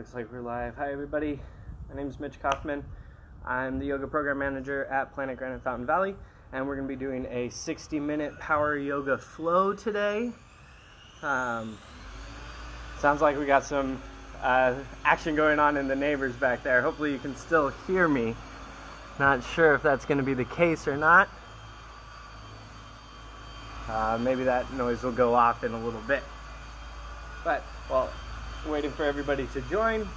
Looks like we're live. Hi everybody, my name is Mitch Kaufman. I'm the yoga program manager at Planet Granite Fountain Valley, and we're going to be doing a 60-minute power yoga flow today. Sounds like we got some action going on in the neighbors back there. Hopefully you can still hear me. Not sure if that's going to be the case or not. Maybe that noise will go off in a little bit. But, well, waiting for everybody to join.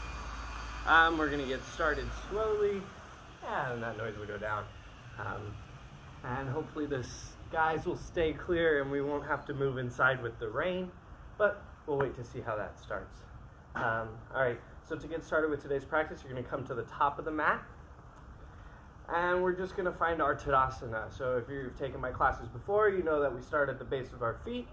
We're going to get started slowly, and that noise will go down. And hopefully the skies will stay clear and we won't have to move inside with the rain, but we'll wait to see how that starts. All right, so to get started with today's practice, you're going to come to the top of the mat, and we're just going to find our Tadasana. So if you've taken my classes before, you know that we start at the base of our feet,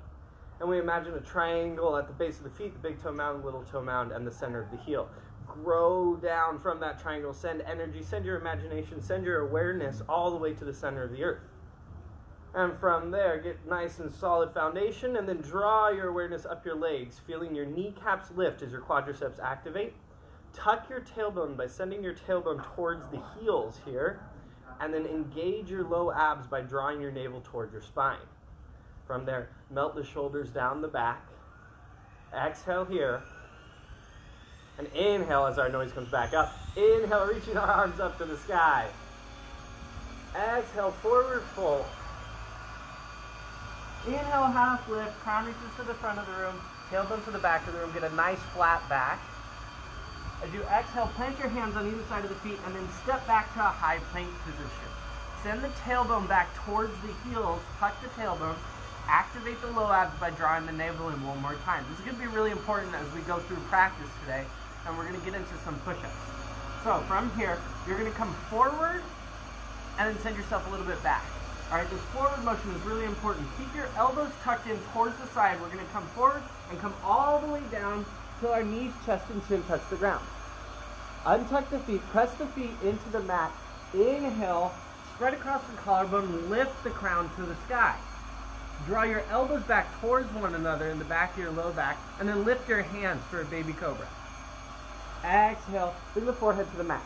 and we imagine a triangle at the base of the feet, the big toe mound, little toe mound, and the center of the heel. Grow down from that triangle, send energy, send your imagination, send your awareness all the way to the center of the earth. And from there, get nice and solid foundation, and then draw your awareness up your legs, feeling your kneecaps lift as your quadriceps activate. Tuck your tailbone by sending your tailbone towards the heels here, and then engage your low abs by drawing your navel towards your spine. From there, melt the shoulders down the back. Exhale here. And inhale as our noise comes back up. Inhale, reaching our arms up to the sky. Exhale, forward fold. Inhale, half lift. Crown reaches to the front of the room. Tailbone to the back of the room. Get a nice flat back. As you exhale, plant your hands on either side of the feet and then step back to a high plank position. Send the tailbone back towards the heels. Tuck the tailbone. Activate the low abs by drawing the navel in one more time. This is going to be really important as we go through practice today, and we're going to get into some push-ups. So from here, you're going to come forward and then send yourself a little bit back. All right, this forward motion is really important. Keep your elbows tucked in towards the side. We're going to come forward and come all the way down till our knees, chest, and chin touch the ground. Untuck the feet, press the feet into the mat. Inhale, spread across the collarbone, lift the crown to the sky. Draw your elbows back towards one another in the back of your low back, and then lift your hands for a baby cobra. Exhale, bring the forehead to the mat.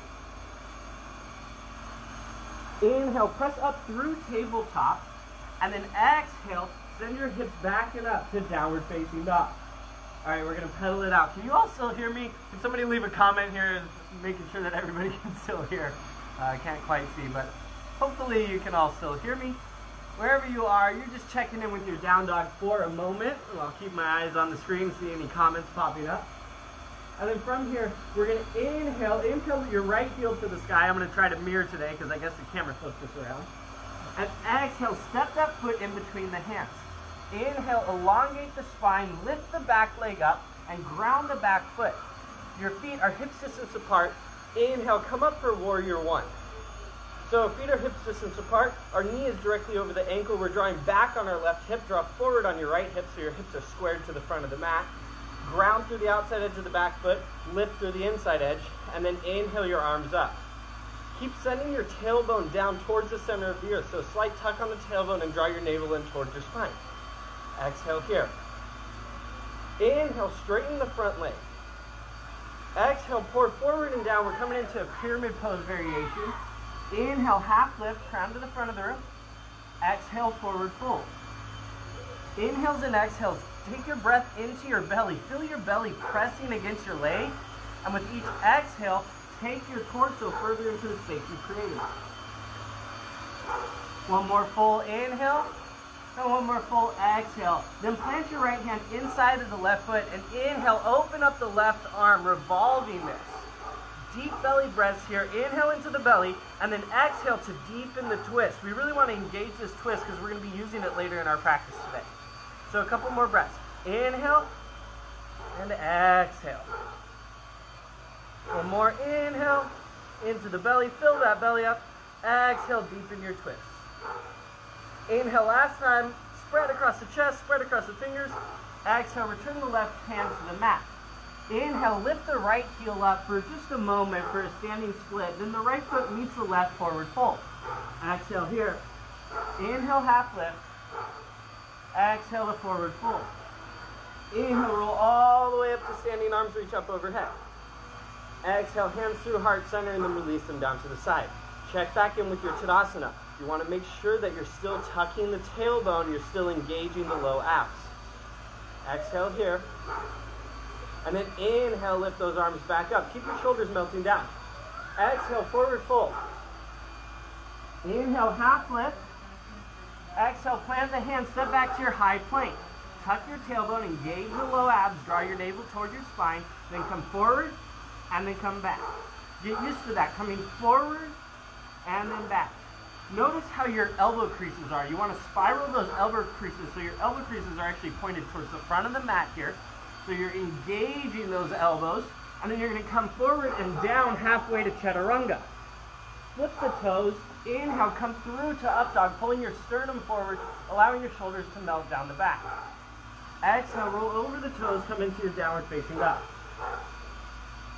Inhale, press up through tabletop, and then exhale, send your hips back and up to downward facing dog. All right, we're going to pedal it out. Can you all still hear me? Can somebody leave a comment here, making sure that everybody can still hear? I can't quite see, but hopefully you can all still hear me. Wherever you are, you're just checking in with your down dog for a moment. I'll keep my eyes on the screen, see any comments popping up. And then from here, we're going to inhale your right heel to the sky. I'm going to try to mirror today because I guess the camera flips this around. And exhale, step that foot in between the hands. Inhale, elongate the spine, lift the back leg up, and ground the back foot. Your feet are hips distance apart. Inhale, come up for warrior one. So feet are hips distance apart. Our knee is directly over the ankle. We're drawing back on our left hip. Draw forward on your right hip so your hips are squared to the front of the mat. Ground through the outside edge of the back foot. Lift through the inside edge. And then inhale your arms up. Keep sending your tailbone down towards the center of the earth. So slight tuck on the tailbone and draw your navel in towards your spine. Exhale here. Inhale, straighten the front leg. Exhale, pour forward and down. We're coming into a pyramid pose variation. Inhale, half lift, crown to the front of the room. Exhale, forward fold. Inhales and exhales. Take your breath into your belly. Feel your belly pressing against your leg. And with each exhale, take your torso further into the space you created. One more full inhale. And one more full exhale. Then plant your right hand inside of the left foot and inhale, open up the left arm, revolving this. Deep belly breaths here. Inhale into the belly, and then exhale to deepen the twist. We really want to engage this twist because we're going to be using it later in our practice today. So a couple more breaths. Inhale, and exhale. One more inhale, into the belly. Fill that belly up. Exhale, deepen your twist. Inhale last time. Spread across the chest, spread across the fingers. Exhale, return the left hand to the mat. Inhale, lift the right heel up for just a moment for a standing split. Then the right foot meets the left forward fold. Exhale here. Inhale, half lift. Exhale to forward fold. Inhale, roll all the way up to standing, arms reach up overhead. Exhale, hands through heart center, and then release them down to the side. Check back in with your Tadasana. You want to make sure that you're still tucking the tailbone, you're still engaging the low abs. Exhale here. And then inhale, lift those arms back up. Keep your shoulders melting down. Exhale, forward fold. Inhale, half lift. Exhale, plant the hands, step back to your high plank. Tuck your tailbone, engage the low abs, draw your navel toward your spine, then come forward, and then come back. Get used to that, coming forward, and then back. Notice how your elbow creases are. You want to spiral those elbow creases, so your elbow creases are actually pointed towards the front of the mat here. So you're engaging those elbows, and then you're going to come forward and down halfway to Chaturanga. Flip the toes, inhale, come through to up dog, pulling your sternum forward, allowing your shoulders to melt down the back. Exhale, roll over the toes, come into your downward facing dog.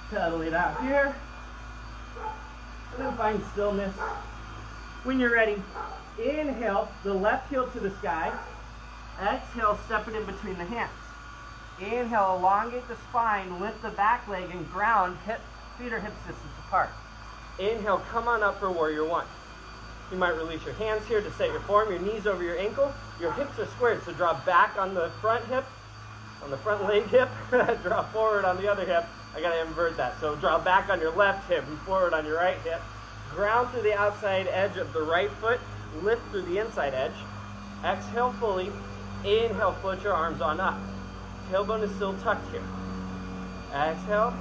Pedal it out here, and then find stillness. When you're ready, inhale, the left heel to the sky. Exhale, step it in between the hands. Inhale, elongate the spine, lift the back leg, and ground, feet or hips distance apart. Inhale, come on up for warrior one. You might release your hands here to set your form, your knees over your ankle. Your hips are squared, so draw back on the front hip, on the front leg hip. Draw forward on the other hip. I gotta invert that. So draw back on your left hip and forward on your right hip. Ground through the outside edge of the right foot. Lift through the inside edge. Exhale fully. Inhale, float your arms on up. Tailbone is still tucked here. Exhale.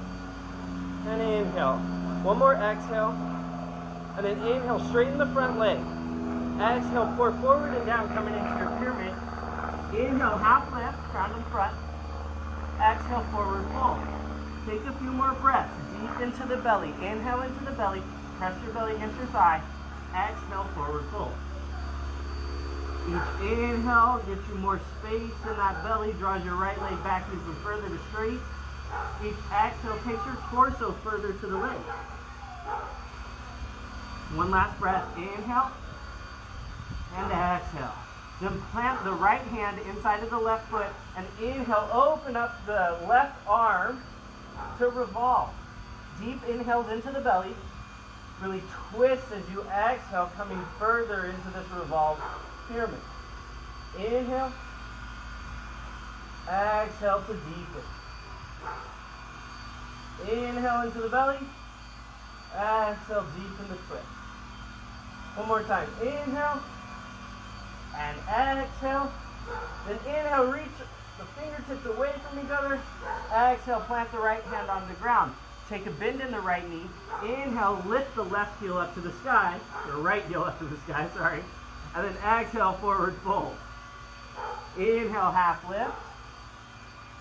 And inhale. One more exhale. And then inhale, straighten the front leg. Exhale, pour forward and down, coming into your pyramid. Inhale, half lift, ground in front. Exhale, forward fold. Take a few more breaths, deep into the belly. Inhale into the belly. Press your belly against your thigh. Exhale, forward fold. Each inhale gets you more space in that belly, draws your right leg back even further to straight. Each exhale takes your torso further to the leg. One last breath. Inhale and exhale. Then plant the right hand inside of the left foot and inhale, open up the left arm to revolve. Deep inhales into the belly. Really twist as you exhale, coming further into this revolved pyramid. Inhale. Exhale to deepen. Inhale into the belly. Exhale, deepen the twist. One more time. Inhale. And exhale. Then inhale, reach the fingertips away from each other. Exhale, plant the right hand on the ground. Take a bend in the right knee. Inhale, lift the left heel up to the sky. Or right heel up to the sky, sorry. And then exhale, forward fold. Inhale, half lift.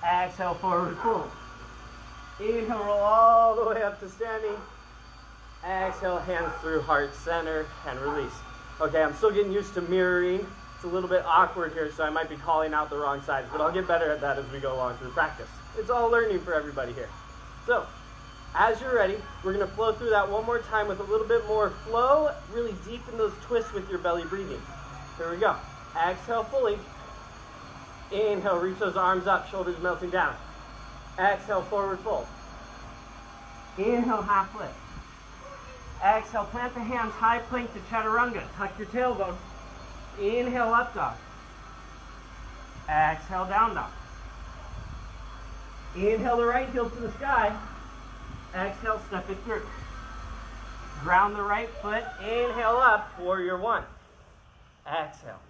Exhale, forward fold. Inhale, roll all the way up to standing. Exhale, hands through heart center and release. Okay, I'm still getting used to mirroring. It's a little bit awkward here, so I might be calling out the wrong sides, but I'll get better at that as we go along through practice. It's all learning for everybody here. So, as you're ready, we're going to flow through that one more time with a little bit more flow. Really deepen those twists with your belly breathing. Here we go. Exhale fully. Inhale, reach those arms up, shoulders melting down. Exhale, forward fold. Inhale, half lift. Exhale, plant the hands, high plank to Chaturanga. Tuck your tailbone. Inhale, up dog. Exhale, down dog. Inhale the right heel to the sky. Exhale, step it through. Ground the right foot. Inhale up, warrior one. Exhale.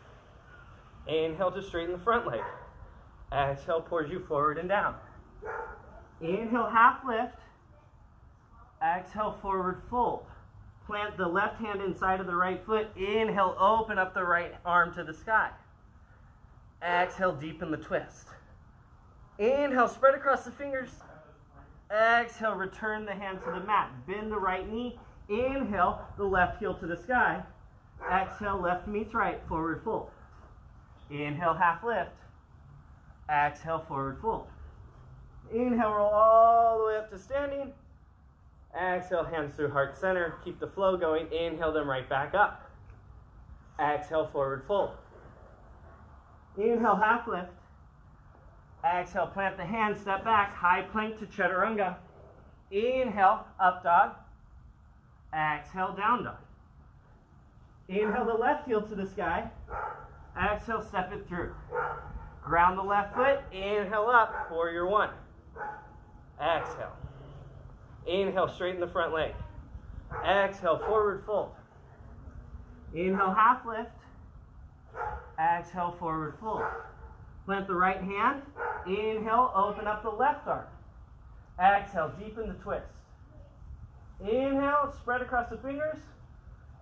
Inhale to straighten the front leg. Exhale, pours you forward and down. Inhale, half lift. Exhale, forward fold. Plant the left hand inside of the right foot. Inhale, open up the right arm to the sky. Exhale, deepen the twist. Inhale, spread across the fingers. Exhale, return the hand to the mat. Bend the right knee. Inhale, the left heel to the sky. Exhale, left meets right, forward fold. Inhale, half lift. Exhale, forward fold. Inhale, roll all the way up to standing. Exhale, hands through heart center. Keep the flow going. Inhale them right back up. Exhale, forward fold. Inhale, half lift. Exhale, plant the hands, step back, high plank to Chaturanga. Inhale, up dog. Exhale, down dog. Inhale the left heel to the sky. Exhale, step it through. Ground the left foot. Inhale up, warrior one. Exhale. Inhale, straighten the front leg. Exhale, forward fold. Inhale, half lift. Exhale, forward fold. Plant the right hand. Inhale, open up the left arm. Exhale, deepen the twist. Inhale, spread across the fingers.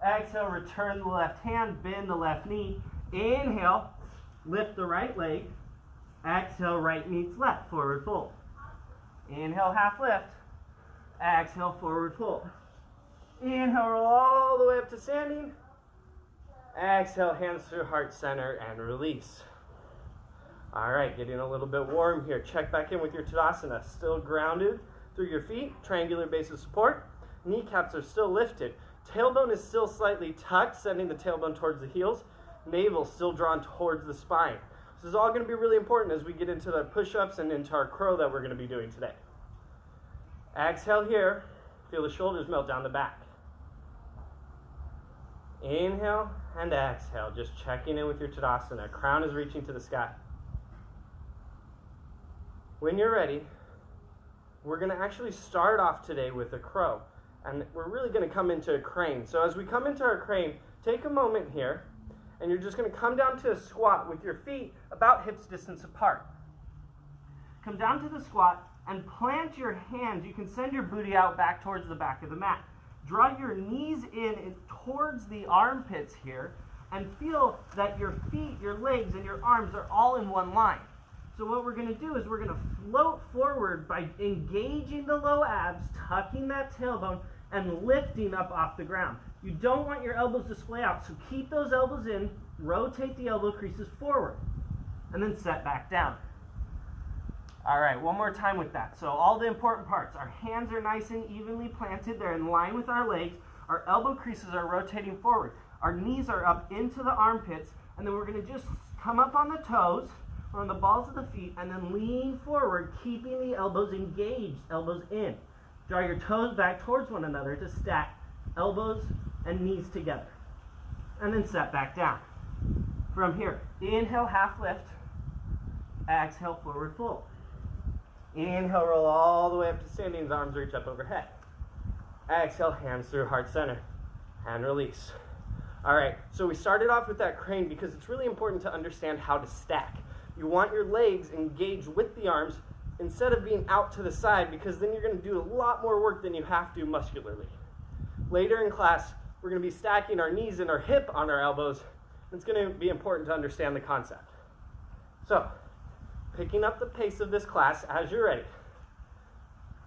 Exhale, return the left hand, bend the left knee. Inhale, lift the right leg. Exhale, right meets left, forward fold. Inhale, half lift. Exhale, forward fold. Inhale, roll all the way up to standing. Exhale, hands through heart center and release. All right, getting a little bit warm here. Check back in with your Tadasana. Still grounded through your feet, triangular base of support. Kneecaps are still lifted. Tailbone is still slightly tucked, sending the tailbone towards the heels. Navel still drawn towards the spine. This is all going to be really important as we get into the push-ups and into our crow that we're going to be doing today. Exhale here. Feel the shoulders melt down the back. Inhale and exhale. Just checking in with your Tadasana. Crown is reaching to the sky. When you're ready, we're going to actually start off today with a crow. And we're really going to come into a crane. So as we come into our crane, take a moment here, and you're just going to come down to a squat with your feet about hips distance apart. Come down to the squat and plant your hands. You can send your booty out back towards the back of the mat. Draw your knees in towards the armpits here, and feel that your feet, your legs, and your arms are all in one line. So what we're going to do is we're going to float forward by engaging the low abs, tucking that tailbone, and lifting up off the ground. You don't want your elbows to splay out, so keep those elbows in, rotate the elbow creases forward, and then set back down. All right, one more time with that. So all the important parts. Our hands are nice and evenly planted. They're in line with our legs. Our elbow creases are rotating forward. Our knees are up into the armpits, and then we're going to just come up on the toes, or on the balls of the feet, and then lean forward, keeping the elbows engaged, elbows in. Draw your toes back towards one another to stack elbows and knees together. And then set back down. From here, inhale, half lift. Exhale, forward fold. Inhale, roll all the way up to standing, arms reach up overhead. Exhale, hands through heart center, and release. All right, so we started off with that crane because it's really important to understand how to stack. You want your legs engaged with the arms instead of being out to the side, because then you're going to do a lot more work than you have to muscularly. Later in class, we're going to be stacking our knees and our hip on our elbows. It's going to be important to understand the concept. So, picking up the pace of this class as you're ready.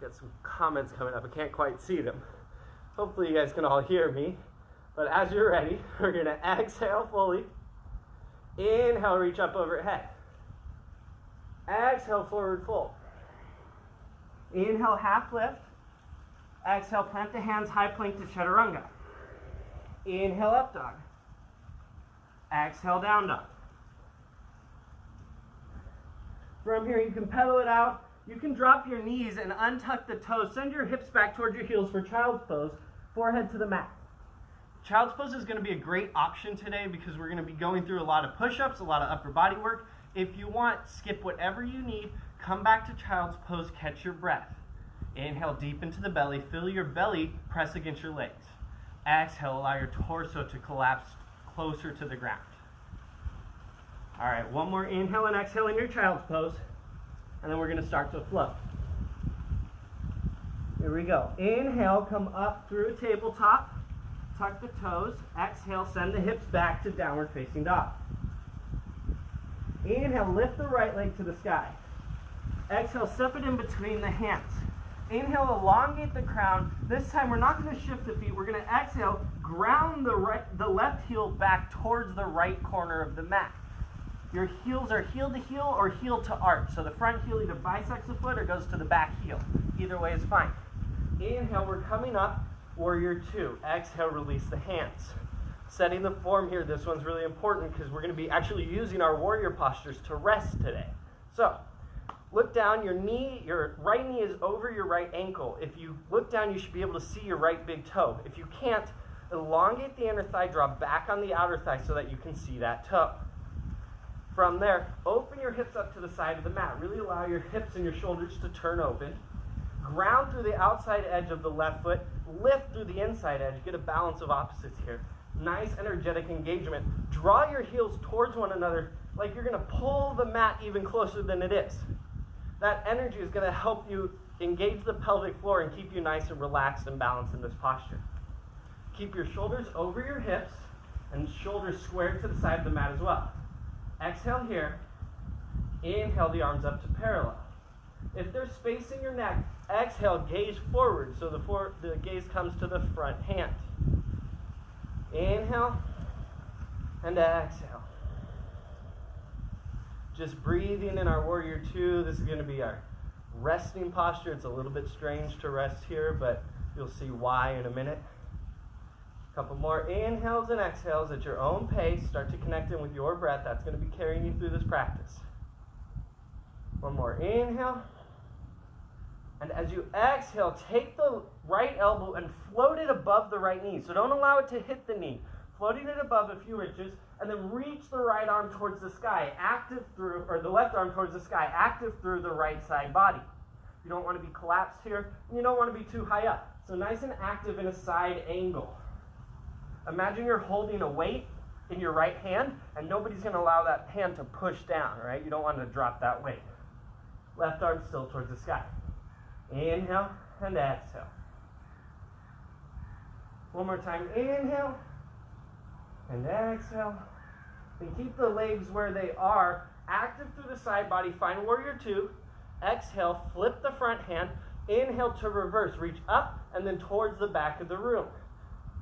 Got some comments coming up. I can't quite see them. Hopefully you guys can all hear me. But as you're ready, we're going to exhale fully. Inhale, reach up overhead. Exhale, forward fold. Inhale, half lift. Exhale, plant the hands, high plank to chaturanga. Inhale, up dog. Exhale, down dog. From here, you can pedal it out. You can drop your knees and untuck the toes. Send your hips back towards your heels for child's pose. Forehead to the mat. Child's pose is going to be a great option today because we're going to be going through a lot of push-ups, a lot of upper body work. If you want, skip whatever you need. Come back to child's pose, catch your breath. Inhale deep into the belly. Feel your belly press against your legs. Exhale, allow your torso to collapse closer to the ground. All right, one more inhale and exhale in your child's pose, and then we're going to start to float. Here we go. Inhale, come up through tabletop. Tuck the toes. Exhale, send the hips back to downward facing dog. Inhale, lift the right leg to the sky. Exhale, step it in between the hands. Inhale, elongate the crown. This time we're not going to shift the feet. We're going to exhale, ground the left heel back towards the right corner of the mat. Your heels are heel to heel or heel to arch. So the front heel either bisects the foot or goes to the back heel. Either way is fine. Inhale, we're coming up, warrior two. Exhale, release the hands. Setting the form here, this one's really important because we're going to be actually using our warrior postures to rest today. So, Look down, your right knee is over your right ankle. If you look down, you should be able to see your right big toe. If you can't, elongate the inner thigh, draw back on the outer thigh so that you can see that toe. From there, open your hips up to the side of the mat. Really allow your hips and your shoulders to turn open. Ground through the outside edge of the left foot. Lift through the inside edge. Get a balance of opposites here. Nice energetic engagement. Draw your heels towards one another like you're going to pull the mat even closer than it is. That energy is going to help you engage the pelvic floor and keep you nice and relaxed and balanced in this posture. Keep your shoulders over your hips and shoulders squared to the side of the mat as well. Exhale here. Inhale the arms up to parallel. If there's space in your neck, exhale, gaze forward so the gaze comes to the front hand. Inhale and exhale. Just breathing in our warrior two. This is going to be our resting posture. It's a little bit strange to rest here, but you'll see why in a minute. A couple more inhales and exhales at your own pace. Start to connect in with your breath. That's going to be carrying you through this practice. One more inhale. And as you exhale, take the right elbow and float it above the right knee. So don't allow it to hit the knee. Floating it above a few inches, and then reach the right arm towards the sky, or the left arm towards the sky, active through the right side body. You don't want to be collapsed here, and you don't want to be too high up. So nice and active in a side angle. Imagine you're holding a weight in your right hand, and nobody's going to allow that hand to push down, right? You don't want to drop that weight. Left arm still towards the sky. Inhale and exhale. One more time. Inhale and exhale. Then keep the legs where they are, active through the side body. Find warrior two. Exhale, flip the front hand. Inhale to reverse. Reach up and then towards the back of the room.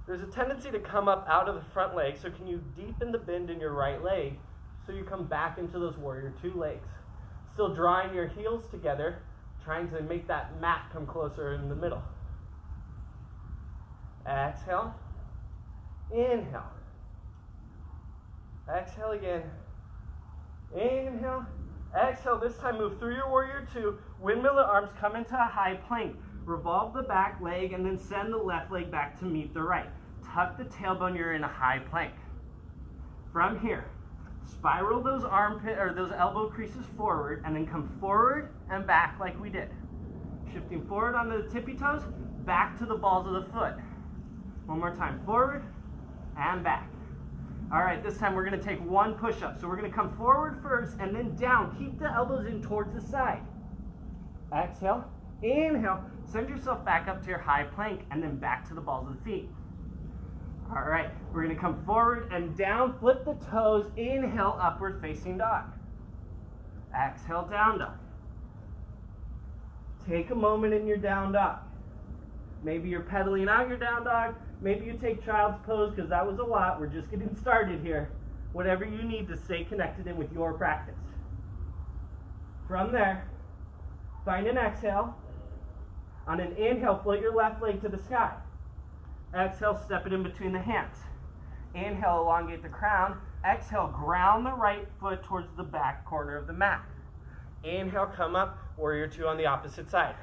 There's a tendency to come up out of the front leg, so can you deepen the bend in your right leg so you come back into those warrior two legs. Still drawing your heels together, trying to make that mat come closer in the middle. Exhale. Inhale. Exhale again. Inhale. Exhale. This time move through your warrior two. Windmill the arms, come into a high plank. Revolve the back leg and then send the left leg back to meet the right. Tuck the tailbone, you're in a high plank. From here, spiral those those elbow creases forward and then come forward and back like we did. Shifting forward on the tippy toes, back to the balls of the foot. One more time, forward and back. All right, this time we're going to take one push-up. So we're going to come forward first and then down. Keep the elbows in towards the side. Exhale, inhale, send yourself back up to your high plank and then back to the balls of the feet. All right, we're going to come forward and down, flip the toes, inhale, upward facing dog. Exhale, down dog. Take a moment in your down dog. Maybe you're pedaling out your down dog. Maybe you take child's pose because that was a lot. We're just getting started here. Whatever you need to stay connected in with your practice. From there, find an exhale. On an inhale, float your left leg to the sky. Exhale, step it in between the hands. Inhale, elongate the crown. Exhale, ground the right foot towards the back corner of the mat. Inhale, come up, warrior two on the opposite side.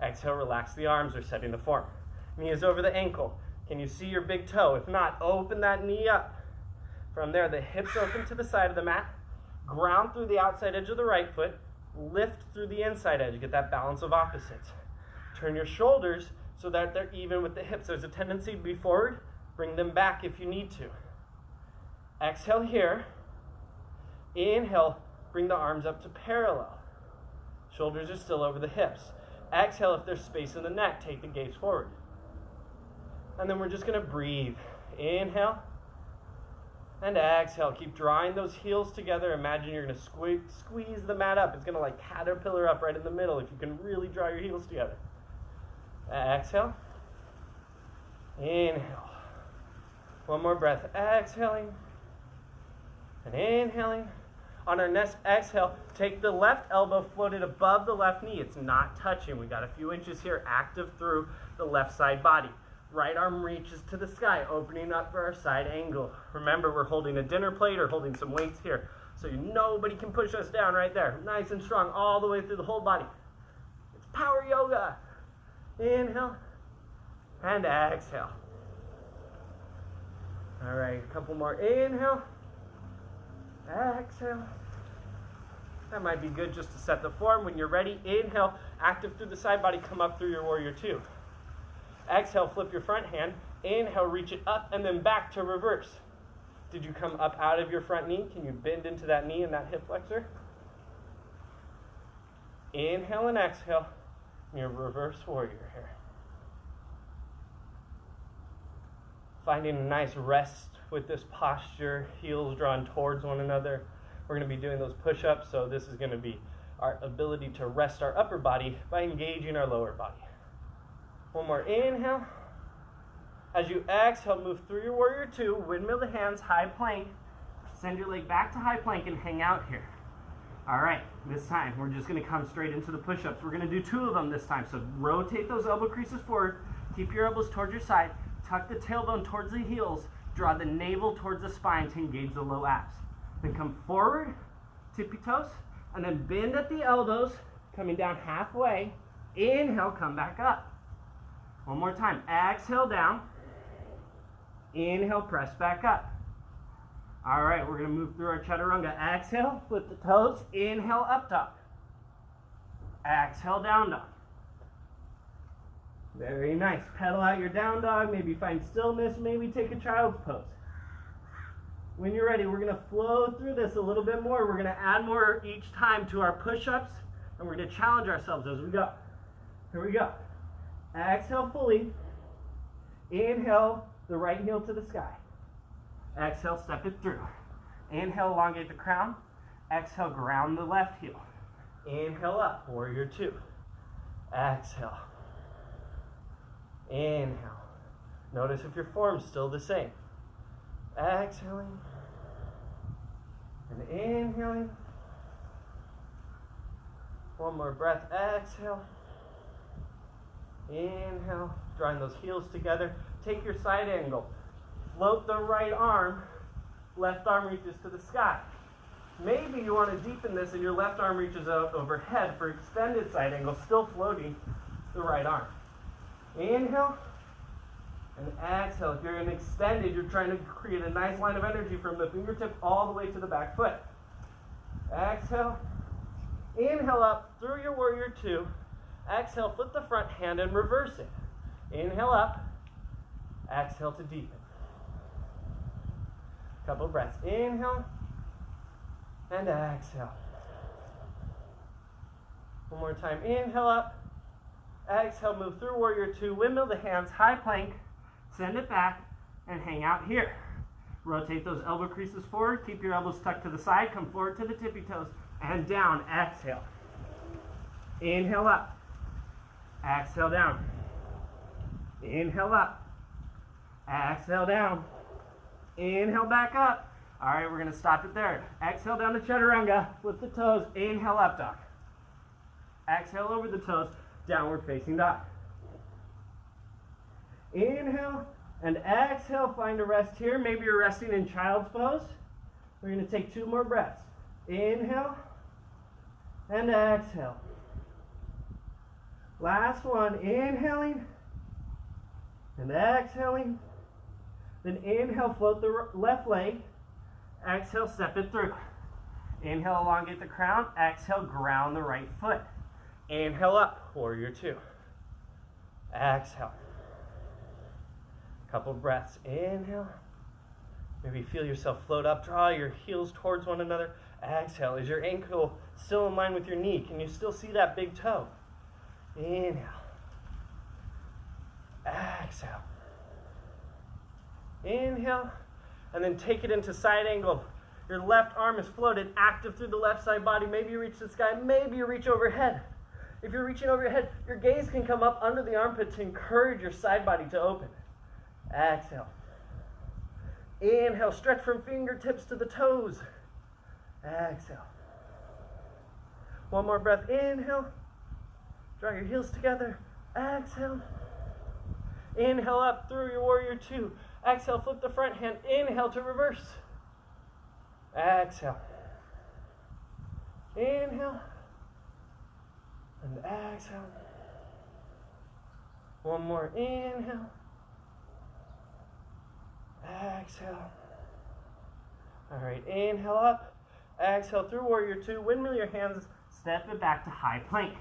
Exhale, relax the arms or setting the form. Knee is over the ankle. Can you see your big toe? If not, open that knee up. From there, the hips open to the side of the mat. Ground through the outside edge of the right foot. Lift through the inside edge. Get that balance of opposites. Turn your shoulders so that they're even with the hips. There's a tendency to be forward. Bring them back if you need to. Exhale here. Inhale, bring the arms up to parallel. Shoulders are still over the hips. Exhale, if there's space in the neck, take the gaze forward. And then we're just going to breathe. Inhale and exhale. Keep drawing those heels together. Imagine you're going to squeeze the mat up. It's going to like caterpillar up right in the middle if you can really draw your heels together. Exhale. Inhale. One more breath. Exhaling and inhaling. On our next exhale, take the left elbow floated above the left knee. It's not touching. We got a few inches here, active through the left side body. Right arm reaches to the sky, opening up for our side angle. Remember, we're holding a dinner plate or holding some weights here. So nobody can push us down right there. Nice and strong all the way through the whole body. It's power yoga. Inhale and exhale. All right, a couple more. Inhale, exhale. That might be good just to set the form. When you're ready, inhale, active through the side body, come up through your warrior two. Exhale, flip your front hand. Inhale, reach it up and then back to reverse. Did you come up out of your front knee? Can you bend into that knee and that hip flexor? Inhale and exhale, your reverse warrior here. Finding a nice rest with this posture, heels drawn towards one another. We're going to be doing those push-ups, so this is going to be our ability to rest our upper body by engaging our lower body. One more inhale. As you exhale, move through your warrior two, windmill the hands, high plank. Send your leg back to high plank and hang out here. All right, this time we're just going to come straight into the push-ups. We're going to do 2 of them this time, so rotate those elbow creases forward. Keep your elbows towards your side. Tuck the tailbone towards the heels. Draw the navel towards the spine to engage the low abs. Then come forward, tippy toes, and then bend at the elbows, coming down halfway. Inhale, come back up. One more time. Exhale down. Inhale, press back up. All right, we're going to move through our chaturanga. Exhale, flip the toes. Inhale, up dog. Exhale, down dog. Very nice. Pedal out your down dog. Maybe find stillness. Maybe take a child's pose. When you're ready, we're going to flow through this a little bit more. We're going to add more each time to our push-ups, and we're going to challenge ourselves as we go. Here we go. Exhale fully. Inhale, the right heel to the sky. Exhale, step it through. Inhale, elongate the crown. Exhale, ground the left heel. Inhale up, warrior two. Exhale. Inhale. Notice if your form's still the same. Exhaling. And inhaling. One more breath. Exhale. Inhale. Drawing those heels together. Take your side angle. Float the right arm. Left arm reaches to the sky. Maybe you want to deepen this and your left arm reaches out overhead for extended side angle, still floating the right arm. Inhale and exhale. If you're in extended, you're trying to create a nice line of energy from the fingertip all the way to the back foot. Exhale. Inhale up through your warrior two. Exhale, flip the front hand and reverse it. Inhale up. Exhale to deepen. Couple breaths. Inhale and exhale. One more time. Inhale up. Exhale, move through warrior two. Windmill the hands, high plank. Send it back and hang out here. Rotate those elbow creases forward. Keep your elbows tucked to the side. Come forward to the tippy toes and down. Exhale. Inhale up. Exhale down. Inhale up. Exhale down. Inhale back up. All right, we're going to stop it there. Exhale down to chaturanga. Flip the toes. Inhale up dog. Exhale over the toes. Downward facing dog. Inhale and exhale. Find a rest here. Maybe you're resting in child's pose. We're going to take 2 more breaths. Inhale and exhale. Last one. Inhaling and exhaling. Then inhale, float the left leg. Exhale, step it through. Inhale, elongate the crown. Exhale, ground the right foot. Inhale up, warrior two. Exhale. Couple breaths. Inhale. Maybe feel yourself float up. Draw your heels towards one another. Exhale. Is your ankle still in line with your knee? Can you still see that big toe? Inhale. Exhale. Inhale. And then take it into side angle. Your left arm is floated, active through the left side body. Maybe you reach the sky. Maybe you reach overhead. If you're reaching over your head, your gaze can come up under the armpit to encourage your side body to open. Exhale. Inhale, stretch from fingertips to the toes. Exhale. One more breath. Inhale. Draw your heels together. Exhale. Inhale up through your warrior two. Exhale, flip the front hand. Inhale to reverse. Exhale. Inhale. And exhale. One more. Inhale. Exhale. All right, inhale up. Exhale through warrior two. Windmill your hands. Step it back to high plank.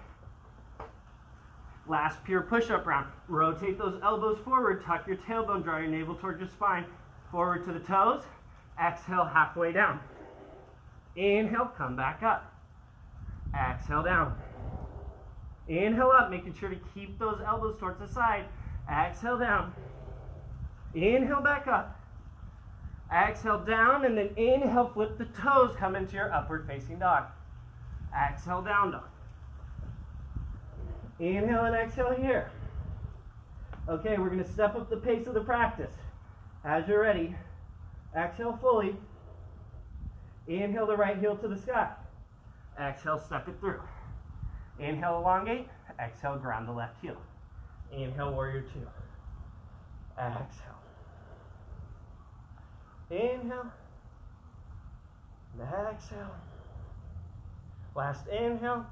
Last pure push-up round. Rotate those elbows forward. Tuck your tailbone. Draw your navel towards your spine. Forward to the toes. Exhale halfway down. Inhale, come back up. Exhale down. Inhale up, making sure to keep those elbows towards the side. Exhale down. Inhale back up. Exhale down, and then inhale, flip the toes, come into your upward facing dog. Exhale, down dog. Inhale and exhale here. Okay, we're going to step up the pace of the practice. As you're ready, exhale fully. Inhale the right heel to the sky. Exhale, step it through. Inhale, elongate. Exhale, ground the left heel. Inhale, warrior two. Exhale. Inhale. And exhale. Last inhale.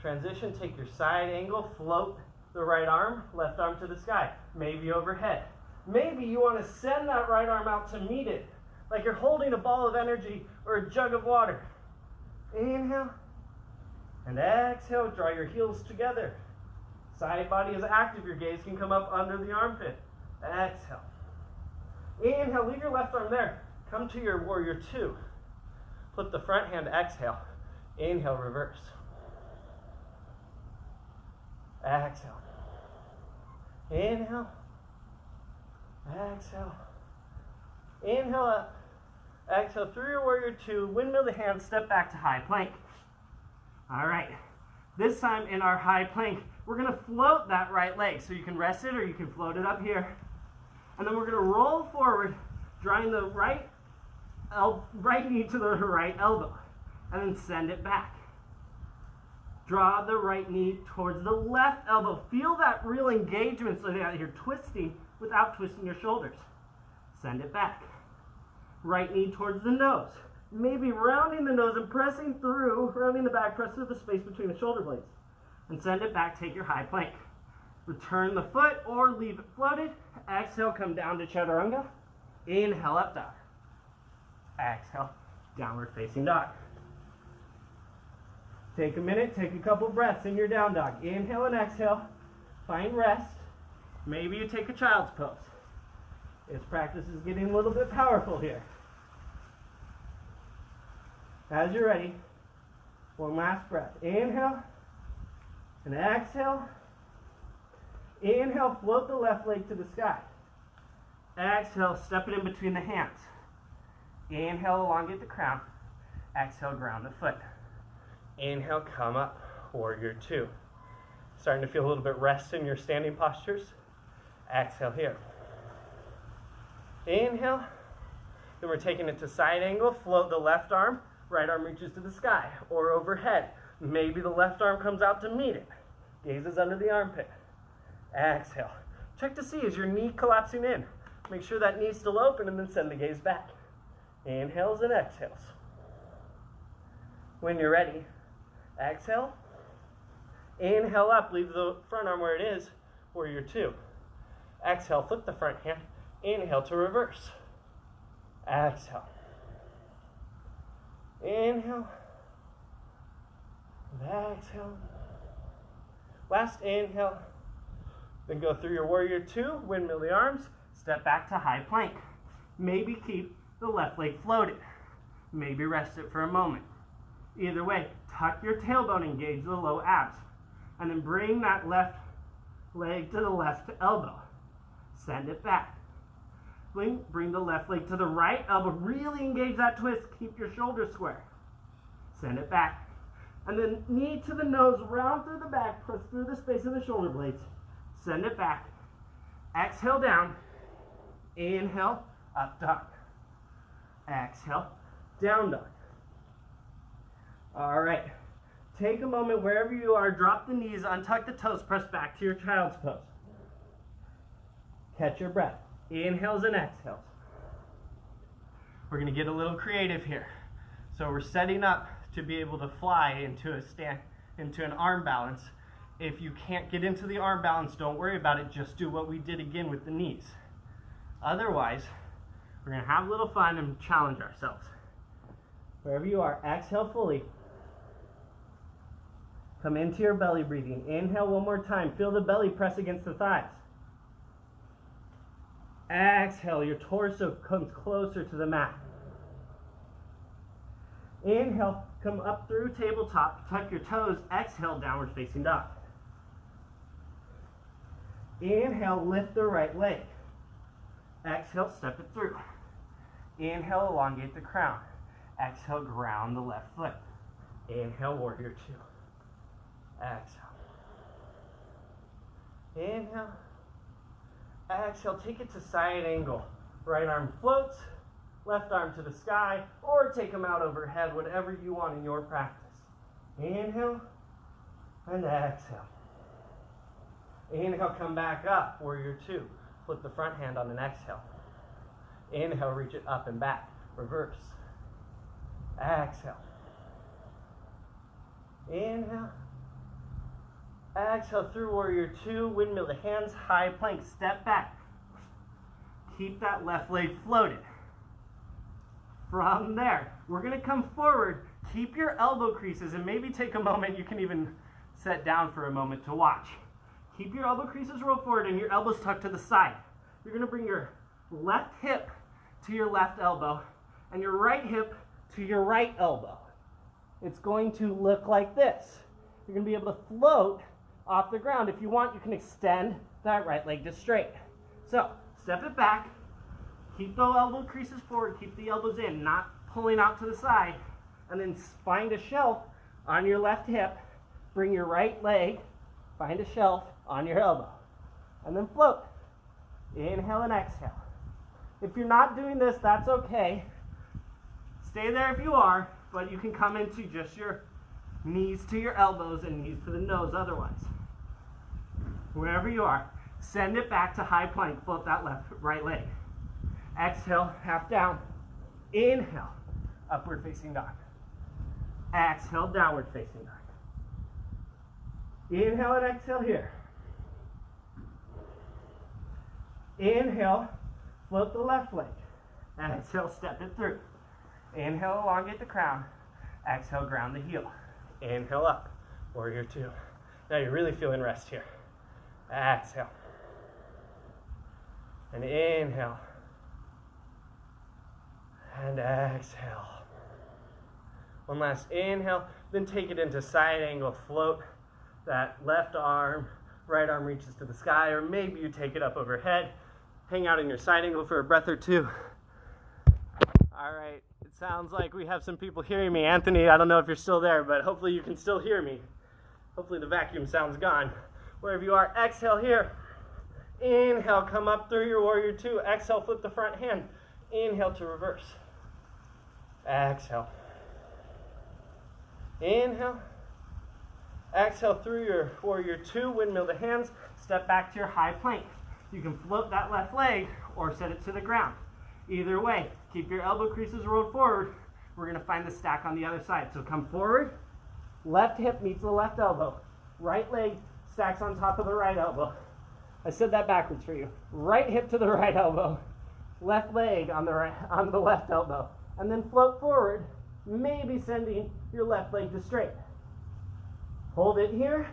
Transition, take your side angle, float the right arm, left arm to the sky. Maybe overhead. Maybe you want to send that right arm out to meet it, like you're holding a ball of energy or a jug of water. Inhale. And exhale, draw your heels together. Side body is active, your gaze can come up under the armpit. Exhale. Inhale, leave your left arm there. Come to your warrior two. Flip the front hand, exhale. Inhale, reverse. Exhale. Inhale. Exhale. Inhale up. Exhale through your warrior two. Windmill the hands, step back to high plank. All right. This time in our high plank, we're going to float that right leg. So you can rest it or you can float it up here. And then we're going to roll forward, drawing the right knee to the right elbow. And then send it back. Draw the right knee towards the left elbow. Feel that real engagement so that you're twisting without twisting your shoulders. Send it back. Right knee towards the nose. Maybe rounding the nose and pressing through, rounding the back, press through the space between the shoulder blades. And send it back, take your high plank. Return the foot or leave it floated. Exhale, come down to chaturanga. Inhale, up dog. Exhale, downward facing dog. Take a minute, take a couple breaths in your down dog. Inhale and exhale. Find rest. Maybe you take a child's pose. This practice is getting a little bit powerful here. As you're ready, one last breath. Inhale and exhale. Inhale, float the left leg to the sky. Exhale, step it in between the hands. Inhale, elongate the crown. Exhale, ground the foot. Inhale, come up, warrior two. Starting to feel a little bit rest in your standing postures. Exhale here. Inhale. Then we're taking it to side angle. Float the left arm. Right arm reaches to the sky or overhead. Maybe the left arm comes out to meet it. Gaze is under the armpit. Exhale. Check to see, is your knee collapsing in? Make sure that knee's still open and then send the gaze back. Inhales and exhales. When you're ready, exhale. Inhale up, leave the front arm where it is, warrior two. Exhale, flip the front hand. Inhale to reverse. Exhale. Inhale. And exhale. Last inhale. Then go through your warrior two, windmill the arms, step back to high plank. Maybe keep the left leg floated. Maybe rest it for a moment. Either way, tuck your tailbone, engage the low abs. And then bring that left leg to the left elbow. Send it back. Bring the left leg to the right elbow. Really engage that twist. Keep your shoulders square. Send it back. And then knee to the nose, round through the back, press through the space of the shoulder blades. Send it back. Exhale down. Inhale, up dog. Exhale, down dog. All right. Take a moment wherever you are, drop the knees, untuck the toes, press back to your child's pose. Catch your breath. Inhales and exhales. We're going to get a little creative here. So we're setting up to be able to fly into an arm balance. If you can't get into the arm balance, don't worry about it. Just do what we did again with the knees. Otherwise, we're going to have a little fun and challenge ourselves. Wherever you are, exhale fully. Come into your belly breathing. Inhale one more time. Feel the belly press against the thighs. Exhale, your torso comes closer to the mat. Inhale, come up through tabletop, tuck your toes. Exhale, downward facing dog. Inhale, lift the right leg. Exhale, step it through. Inhale, elongate the crown. Exhale, ground the left foot. Inhale, warrior two. Exhale. Inhale. Exhale, take it to side angle. Right arm floats, left arm to the sky, or take them out overhead, whatever you want in your practice. Inhale and exhale. Inhale, come back up, warrior two. Flip the front hand on an exhale. Inhale, reach it up and back. Reverse. Exhale. Inhale. Exhale through warrior two. Windmill the hands, high plank, step back. Keep that left leg floated. From there, we're going to come forward. Keep your elbow creases and maybe take a moment. You can even sit down for a moment to watch. Keep your elbow creases rolled forward and your elbows tucked to the side. You're going to bring your left hip to your left elbow and your right hip to your right elbow. It's going to look like this. You're going to be able to float off the ground. If you want, you can extend that right leg to straight. So, step it back. Keep the elbow creases forward. Keep the elbows in, not pulling out to the side. And then find a shelf on your left hip. Bring your right leg. Find a shelf on your elbow. And then float. Inhale and exhale. If you're not doing this, that's okay. Stay there if you are, but you can come into just your knees to your elbows and knees to the nose otherwise. Wherever you are, send it back to high plank. Float that right leg. Exhale, half down. Inhale, upward facing dog. Exhale, downward facing dog. Inhale and exhale here. Inhale, float the left leg. Exhale, step it through. Inhale, elongate the crown. Exhale, ground the heel. Inhale up, warrior two. Now you're really feeling rest here. Exhale. And inhale. And exhale. One last inhale, then take it into side angle, float that left arm, right arm reaches to the sky, or maybe you take it up overhead. Hang out in your side angle for a breath or two. All right, it sounds like we have some people hearing me. Anthony, I don't know if you're still there, but hopefully you can still hear me. Hopefully the vacuum sound's gone. Wherever you are, exhale here. Inhale, come up through your warrior two. Exhale, flip the front hand. Inhale to reverse. Exhale. Inhale. Exhale through your warrior two. Windmill the hands. Step back to your high plank. You can float that left leg or set it to the ground. Either way, keep your elbow creases rolled forward. We're going to find the stack on the other side. So come forward. Left hip meets the left elbow. Right leg stacks on top of the right elbow. I said that backwards for you. Right hip to the right elbow. Left leg on the left elbow. And then float forward, maybe sending your left leg to straight. Hold it here.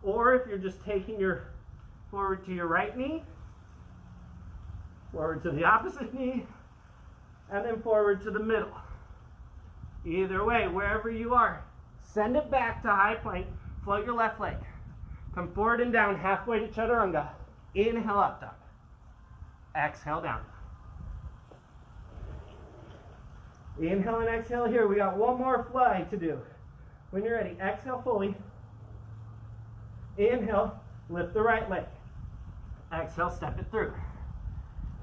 Or if you're just taking your forward to your right knee, forward to the opposite knee, and then forward to the middle. Either way, wherever you are, send it back to high plank, float your left leg. Come forward and down, halfway to chaturanga. Inhale up dog. Exhale down. Inhale and exhale here. We got one more fly to do. When you're ready, exhale fully. Inhale, lift the right leg. Exhale, step it through.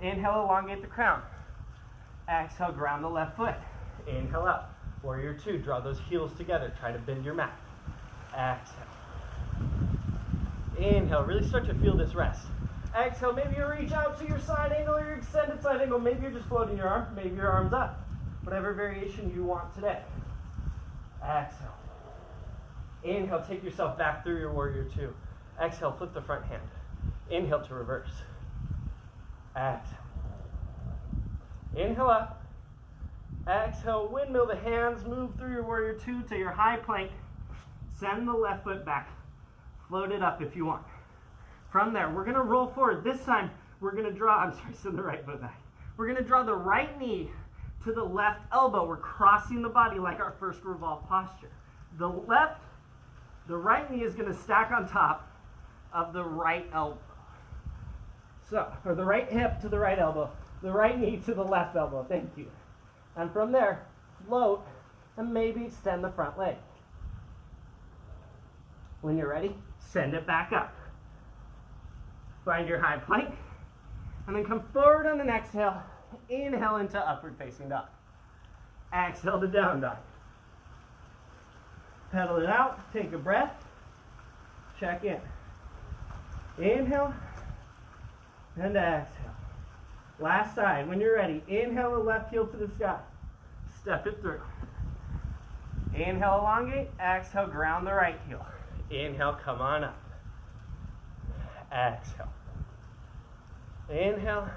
Inhale, elongate the crown. Exhale, ground the left foot. Inhale up. Warrior two, draw those heels together. Try to bend your mat. Exhale. Inhale, really start to feel this rest. Exhale, maybe you reach out to your side angle or your extended side angle. Maybe you're just floating your arm. Maybe your arm's up. Whatever variation you want today. Exhale. Inhale, take yourself back through your warrior two. Exhale, flip the front hand. Inhale to reverse. Exhale. Inhale up. Exhale, windmill the hands, move through your warrior two to your high plank. Send the left foot back. Float it up if you want. From there, we're gonna roll forward. This time, we're gonna send the right foot back. We're gonna draw the right knee to the left elbow. We're crossing the body like our first revolve posture. The right knee is gonna stack on top of the right elbow. Or the right hip to the right elbow, the right knee to the left elbow, thank you. And from there, float and maybe extend the front leg. When you're ready, send it back up. Find your high plank, and then come forward on an exhale. Inhale into upward facing dog. Exhale to down dog. Pedal it out, take a breath, check in. Inhale, and exhale. Last side, when you're ready, inhale the left heel to the sky. Step it through. Inhale, elongate. Exhale, ground the right heel. Inhale, come on up. Exhale. Inhale.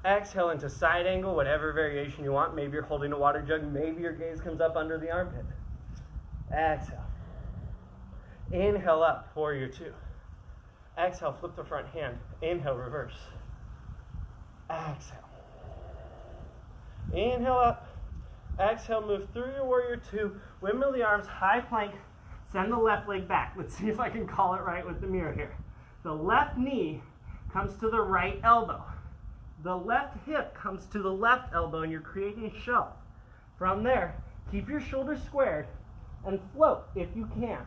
Exhale into side angle, whatever variation you want. Maybe you're holding a water jug. Maybe your gaze comes up under the armpit. Exhale. Inhale up, warrior two. Exhale, flip the front hand. Inhale, reverse. Exhale. Inhale up. Exhale, move through your warrior two. Windmill the arms, high plank. Send the left leg back. Let's see if I can call it right with the mirror here. The left knee comes to the right elbow. The left hip comes to the left elbow, and you're creating a shelf. From there, keep your shoulders squared and float if you can.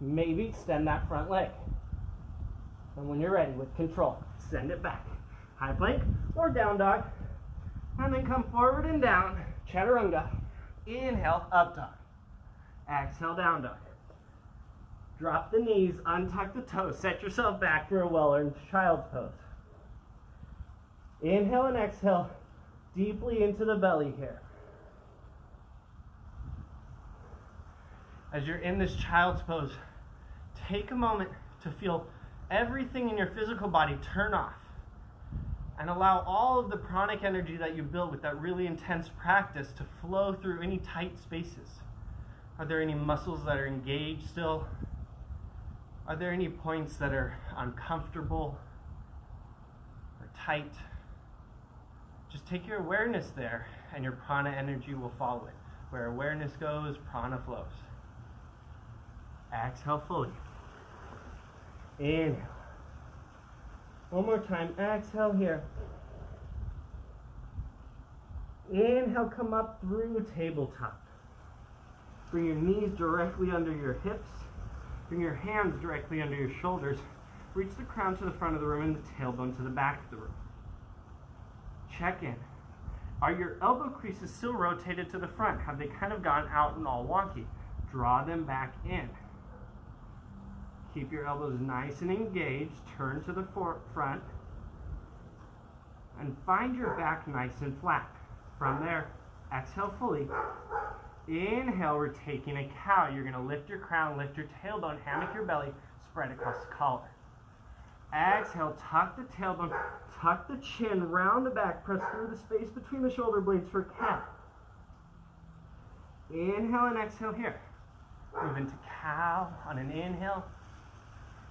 Maybe extend that front leg. And when you're ready, with control, send it back. High plank or down dog. And then come forward and down, chaturanga. Inhale, up dog. Exhale, down dog. Drop the knees, untuck the toes, set yourself back for a well-earned child's pose. Inhale and exhale deeply into the belly here. As you're in this child's pose, take a moment to feel everything in your physical body turn off and allow all of the pranic energy that you build with that really intense practice to flow through any tight spaces. Are there any muscles that are engaged still? Are there any points that are uncomfortable or tight? Just take your awareness there, and your prana energy will follow it. Where awareness goes, prana flows. Exhale fully. Inhale. One more time. Exhale here. Inhale, come up through tabletop. Bring your knees directly under your hips. Bring your hands directly under your shoulders. Reach the crown to the front of the room and the tailbone to the back of the room. Check in. Are your elbow creases still rotated to the front? Have they kind of gone out and all wonky? Draw them back in. Keep your elbows nice and engaged. Turn to the front. And find your back nice and flat. From there, exhale fully. Inhale, we're taking a cow. You're going to lift your crown, lift your tailbone, hammock your belly, spread across the collar. Exhale, tuck the tailbone, tuck the chin, round the back, press through the space between the shoulder blades for cat. Inhale and exhale here. Move into cow on an inhale.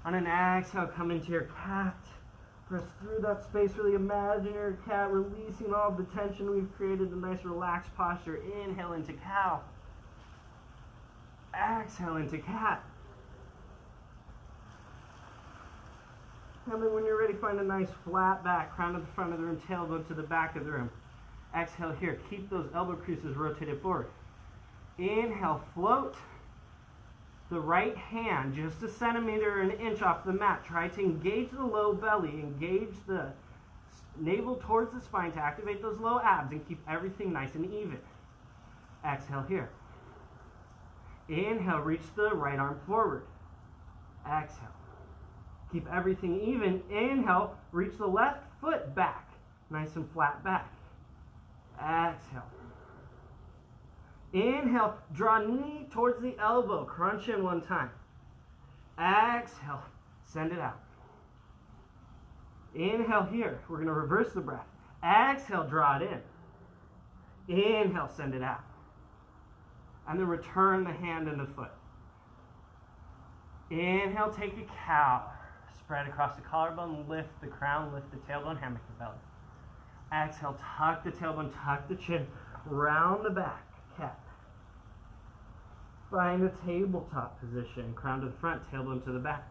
On an exhale, come into your cat. Press through that space, really imagine your cat releasing all of the tension we've created, a nice relaxed posture. Inhale into cow. Exhale into cat. And then when you're ready, find a nice flat back, crown to the front of the room, tailbone to the back of the room. Exhale here, keep those elbow creases rotated forward. Inhale, float the right hand just a centimeter or an inch off the mat. Try to engage the low belly, engage the navel towards the spine to activate those low abs and keep everything nice and even. Exhale here. Inhale, reach the right arm forward. Exhale. Keep everything even. Inhale, reach the left foot back. Nice and flat back. Exhale. Inhale, draw knee towards the elbow. Crunch in one time. Exhale, send it out. Inhale here. We're going to reverse the breath. Exhale, draw it in. Inhale, send it out. And then return the hand and the foot. Inhale, take a cow. Spread across the collarbone, lift the crown, lift the tailbone, hammock the belly. Exhale, tuck the tailbone, tuck the chin, round the back, cat. Find the tabletop position, crown to the front, tailbone to the back.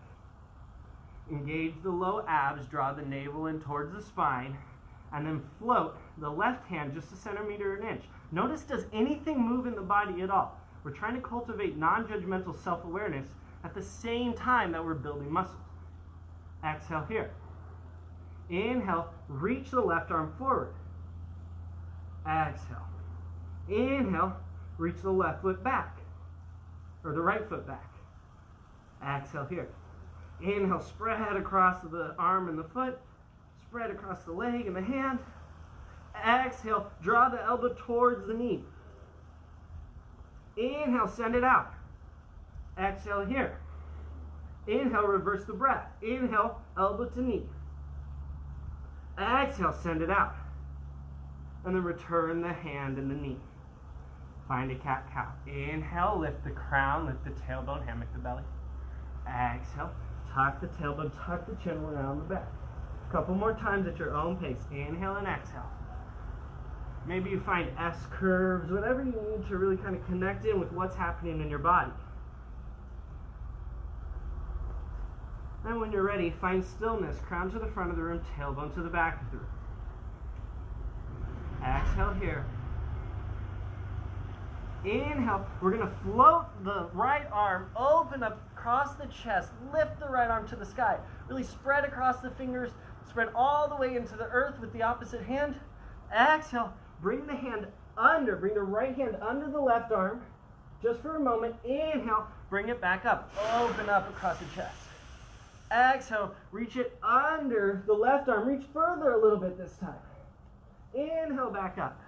Engage the low abs, draw the navel in towards the spine, and then float the left hand just a centimeter, an inch. Notice, does anything move in the body at all? We're trying to cultivate non-judgmental self-awareness at the same time that we're building muscles. Exhale here. Inhale, reach the left arm forward. Exhale. Inhale, reach the left foot back, or the right foot back. Exhale here. Inhale, spread across the arm and the foot, spread across the leg and the hand. Exhale, draw the elbow towards the knee. Inhale, send it out. Exhale here. Inhale, reverse the breath. Inhale, elbow to knee. Exhale, send it out. And then return the hand and the knee. Find a cat-cow. Inhale, lift the crown, lift the tailbone, hammock the belly. Exhale, tuck the tailbone, tuck the chin around the back. A couple more times at your own pace. Inhale and exhale. Maybe you find S-curves, whatever you need to really kind of connect in with what's happening in your body. And when you're ready, find stillness. Crown to the front of the room, tailbone to the back of the room. Exhale here. Inhale. We're going to float the right arm, open up across the chest, lift the right arm to the sky. Really spread across the fingers, spread all the way into the earth with the opposite hand. Exhale. Bring the hand under, bring the right hand under the left arm. Just for a moment. Inhale. Bring it back up. Open up across the chest. Exhale, reach it under the left arm. Reach further a little bit this time. Inhale, back up.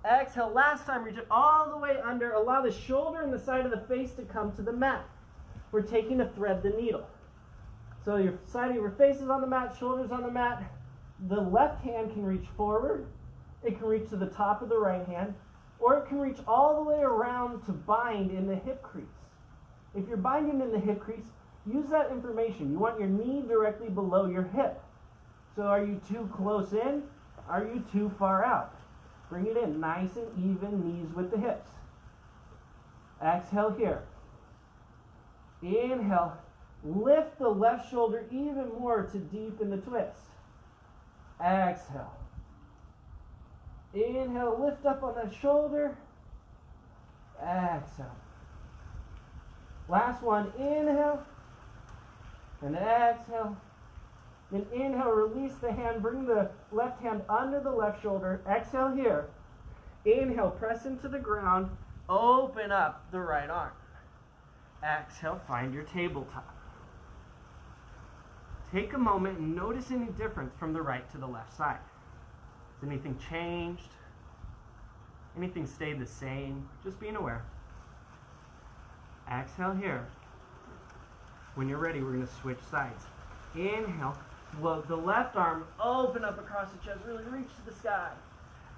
Exhale, last time, reach it all the way under. Allow the shoulder and the side of the face to come to the mat. We're taking to thread the needle. So your side of your face is on the mat, shoulders on the mat. The left hand can reach forward. It can reach to the top of the right hand. Or it can reach all the way around to bind in the hip crease. If you're binding in the hip crease, use that information. You want your knee directly below your hip. So are you too close in? Are you too far out? Bring it in, nice and even, knees with the hips. Exhale here. Inhale, lift the left shoulder even more to deepen the twist. Exhale. Inhale, lift up on that shoulder. Exhale. Last one, inhale. And exhale. Then inhale, release the hand, bring the left hand under the left shoulder. Exhale here. Inhale, press into the ground, open up the right arm. Exhale, find your tabletop. Take a moment and notice any difference from the right to the left side. Has anything changed? Anything stayed the same? Just being aware. Exhale here. When you're ready, we're going to switch sides. Inhale, float the left arm, open up across the chest, really reach to the sky.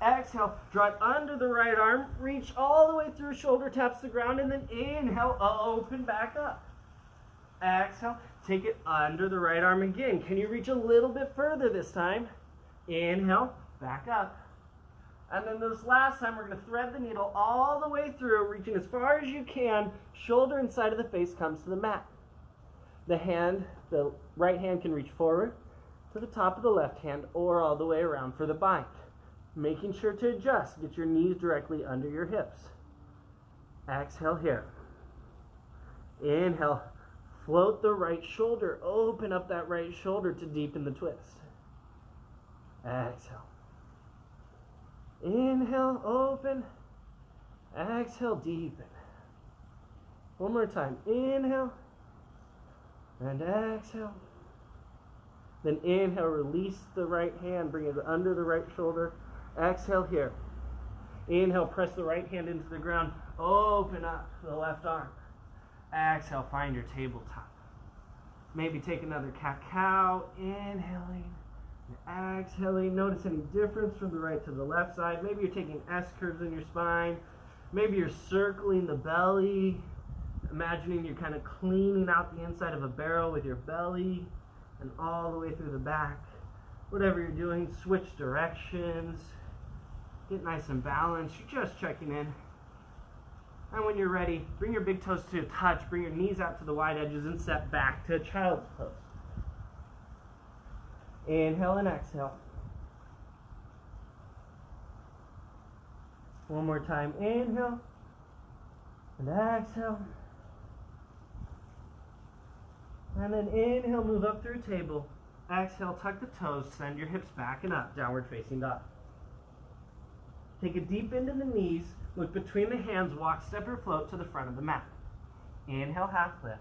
Exhale, draw it under the right arm, reach all the way through, shoulder taps the ground, and then inhale, open back up. Exhale, take it under the right arm again. Can you reach a little bit further this time? Inhale, back up. And then this last time, we're going to thread the needle all the way through, reaching as far as you can. Shoulder and side of the face comes to the mat. The right hand can reach forward to the top of the left hand or all the way around for the bind. Making sure to adjust. Get your knees directly under your hips. Exhale here. Inhale. Float the right shoulder. Open up that right shoulder to deepen the twist. Exhale. Inhale, open. Exhale, deepen. One more time. Inhale. And exhale. Then inhale, release the right hand, bring it under the right shoulder. Exhale here. Inhale, press the right hand into the ground. Open up the left arm. Exhale, find your tabletop. Maybe take another cat-cow. Inhaling and exhaling. Notice any difference from the right to the left side. Maybe you're taking S-curves in your spine. Maybe you're circling the belly. Imagining you're kind of cleaning out the inside of a barrel with your belly and all the way through the back. Whatever you're doing, switch directions. Get nice and balanced. You're just checking in. And when you're ready, bring your big toes to a touch. Bring your knees out to the wide edges and step back to child's pose. Inhale and exhale. One more time. Inhale and exhale. And then inhale, move up through table. Exhale, tuck the toes, send your hips back and up, downward facing dog. Take a deep into the knees, look between the hands, walk, step, or float to the front of the mat. Inhale, half lift.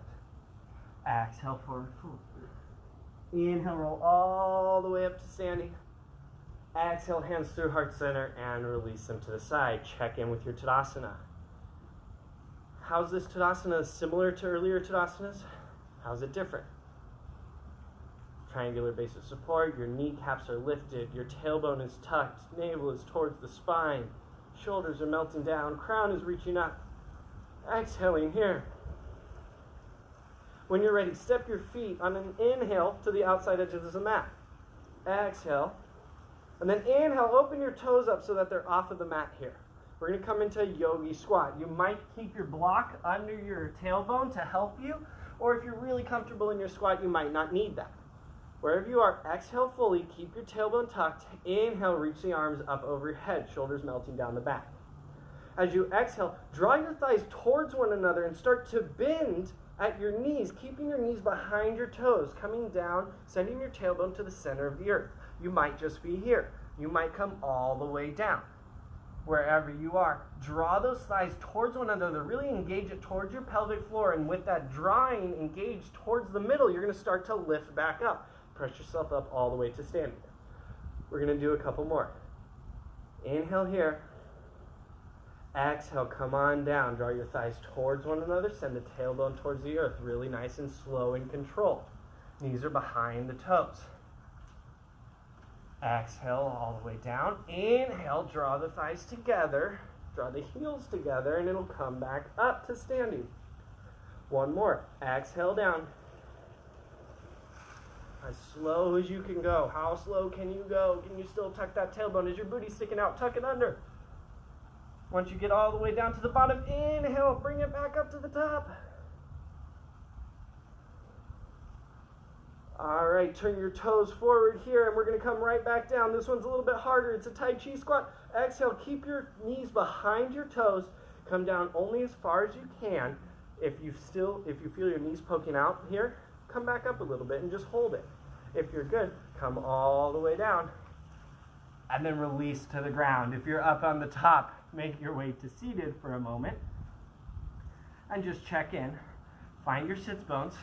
Exhale, forward fold. Inhale, roll all the way up to standing. Exhale, hands through heart center and release them to the side. Check in with your Tadasana. How's this Tadasana similar to earlier Tadasanas? How's it different? Triangular base of support, your kneecaps are lifted, your tailbone is tucked, navel is towards the spine, shoulders are melting down, crown is reaching up. Exhaling here. When you're ready, step your feet on an inhale to the outside edges of the mat. Exhale. And then inhale, open your toes up so that they're off of the mat here. We're going to come into a yogi squat. You might keep your block under your tailbone to help you, or if you're really comfortable in your squat, you might not need that. Wherever you are, exhale fully, keep your tailbone tucked. Inhale, reach the arms up over your head, shoulders melting down the back. As you exhale, draw your thighs towards one another and start to bend at your knees, keeping your knees behind your toes, coming down, sending your tailbone to the center of the earth. You might just be here. You might come all the way down. Wherever you are, draw those thighs towards one another. Really engage it towards your pelvic floor, and with that drawing engaged towards the middle, you're going to start to lift back up. Press yourself up all the way to standing. We're going to do a couple more. Inhale here. Exhale, come on down. Draw your thighs towards one another. Send the tailbone towards the earth. Really nice and slow and controlled. Knees are behind the toes. Exhale all the way down. Inhale, draw the thighs together. Draw the heels together, and it'll come back up to standing. One more. Exhale down. As slow as you can go. How slow can you go? Can you still tuck that tailbone? Is your booty sticking out? Tuck it under. Once you get all the way down to the bottom, inhale, bring it back up to the top. All right, turn your toes forward here, and we're going to come right back down. This one's a little bit harder. It's a Tai Chi squat. Exhale, keep your knees behind your toes. Come down only as far as you can. If you feel your knees poking out here, come back up a little bit and just hold it. If you're good, come all the way down and then release to the ground. If you're up on the top, make your way to seated for a moment and just check in. Find your sits bones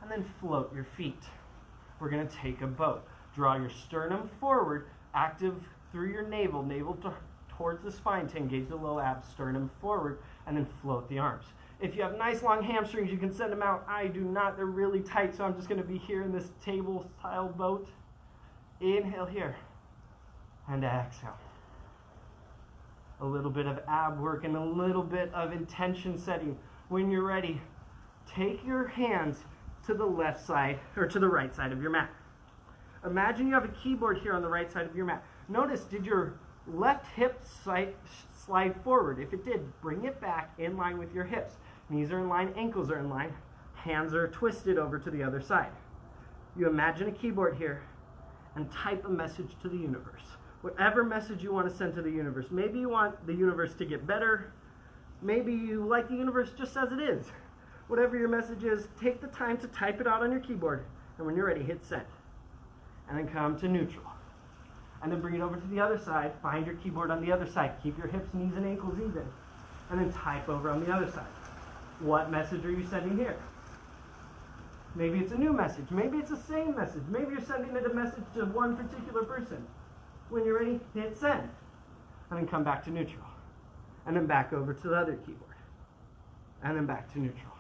and then float your feet. We're going to take a boat. Draw your sternum forward, active through your navel towards the spine to engage the low abs, sternum forward, and then float the arms. If you have nice long hamstrings, you can send them out. I do not. They're really tight, so I'm just going to be here in this table-style boat. Inhale here, and exhale. A little bit of ab work and a little bit of intention setting. When you're ready, take your hands to the left side, or to the right side of your mat. Imagine you have a keyboard here on the right side of your mat. Notice, did your left hip slide forward? If it did, bring it back in line with your hips. Knees are in line, ankles are in line, hands are twisted over to the other side. You imagine a keyboard here and type a message to the universe. Whatever message you want to send to the universe. Maybe you want the universe to get better. Maybe you like the universe just as it is. Whatever your message is, take the time to type it out on your keyboard, and when you're ready, hit send. And then come to neutral. And then bring it over to the other side. Find your keyboard on the other side. Keep your hips, knees, and ankles even. And then type over on the other side. What message are you sending here? Maybe it's a new message. Maybe it's the same message. Maybe you're sending it a message to one particular person. When you're ready, hit send. And then come back to neutral. and then back over to the other keyboard, and then back to neutral,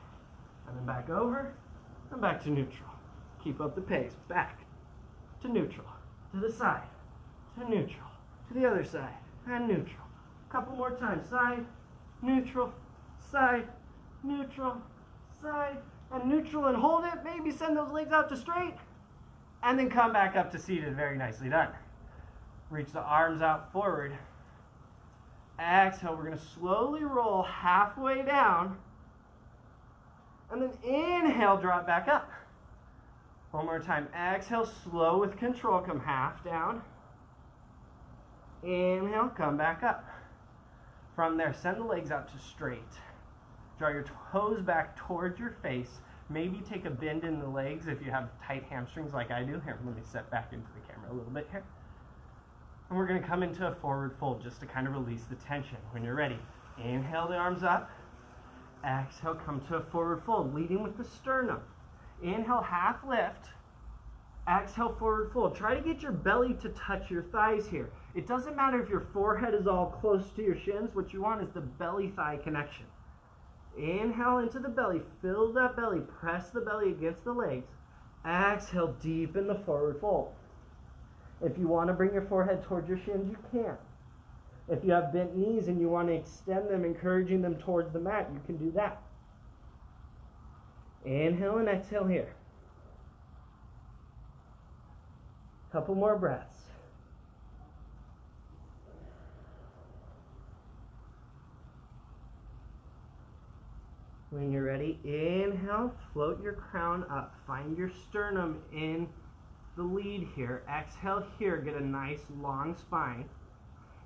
and then back over, and back to neutral. Keep up the pace. Back to neutral, to the side, to neutral, to the other side, and neutral. A couple more times. Side, neutral, side, neutral, side, and neutral, and hold it. Maybe send those legs out to straight, and then come back up to seated. Very nicely done. Reach the arms out forward. Exhale. We're going to slowly roll halfway down, and then inhale, drop back up. One more time. Exhale, slow with control. Come half down. Inhale, come back up. From there, send the legs out to straight. Draw your toes back towards your face. Maybe take a bend in the legs if you have tight hamstrings like I do. Here, let me step back into the camera a little bit here. And we're going to come into a forward fold just to kind of release the tension. When you're ready, inhale the arms up. Exhale, come to a forward fold, leading with the sternum. Inhale, half lift. Exhale, forward fold. Try to get your belly to touch your thighs here. It doesn't matter if your forehead is all close to your shins. What you want is the belly-thigh connection. Inhale into the belly. Fill that belly. Press the belly against the legs. Exhale, deepen the forward fold. If you want to bring your forehead towards your shins, you can. If you have bent knees and you want to extend them, encouraging them towards the mat, you can do that. Inhale and exhale here. Couple more breaths. When you're ready, inhale, float your crown up. Find your sternum in the lead here. Exhale here, get a nice long spine.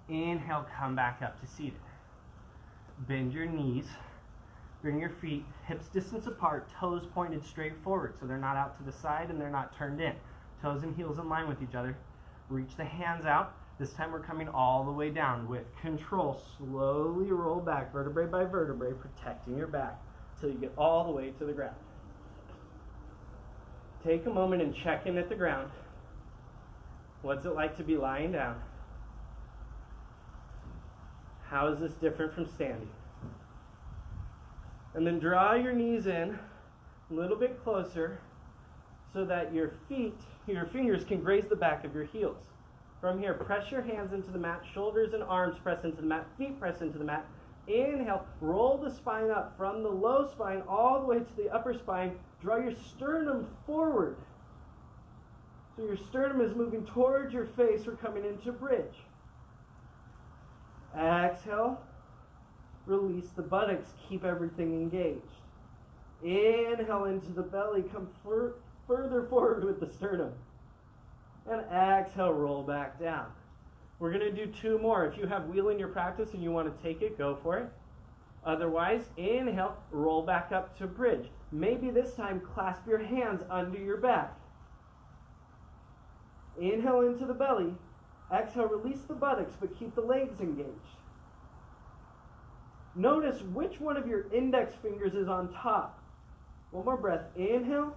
Inhale, come back up to seated. Bend your knees. Bring your feet hips distance apart, toes pointed straight forward so they're not out to the side and they're not turned in. Toes and heels in line with each other. Reach the hands out. This time we're coming all the way down with control. Slowly roll back vertebrae by vertebrae, protecting your back until you get all the way to the ground. Take a moment and check in at the ground. What's it like to be lying down? How is this different from standing? And then draw your knees in a little bit closer so that your fingers can graze the back of your heels. From here, press your hands into the mat, shoulders and arms press into the mat, feet press into the mat. Inhale, roll the spine up from the low spine all the way to the upper spine. Draw your sternum forward. So your sternum is moving towards your face. We're coming into bridge. Exhale. Release the buttocks. Keep everything engaged. Inhale into the belly. Come further forward with the sternum. And exhale, roll back down. We're going to do two more. If you have wheel in your practice and you want to take it, go for it. Otherwise, inhale, roll back up to bridge. Maybe this time, clasp your hands under your back. Inhale into the belly. Exhale, release the buttocks, but keep the legs engaged. Notice which one of your index fingers is on top. One more breath. Inhale,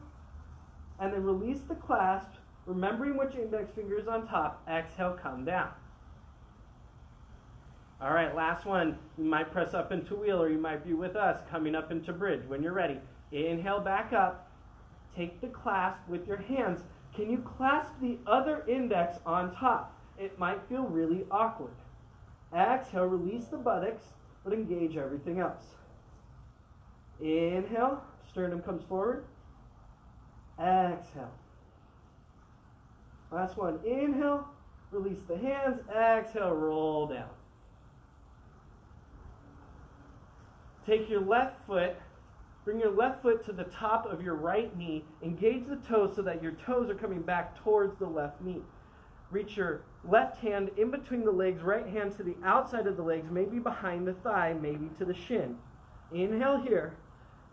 and then release the clasp, remembering which index finger is on top. Exhale, come down. All right, last one. You might press up into wheel, or you might be with us coming up into bridge. When you're ready, inhale back up. Take the clasp with your hands. Can you clasp the other index on top? It might feel really awkward. Exhale, release the buttocks, but engage everything else. Inhale, sternum comes forward. Exhale. Last one. Inhale, release the hands. Exhale, roll down. Take your left foot, bring your left foot to the top of your right knee. Engage the toes so that your toes are coming back towards the left knee. Reach your left hand in between the legs, right hand to the outside of the legs, maybe behind the thigh, maybe to the shin. Inhale here.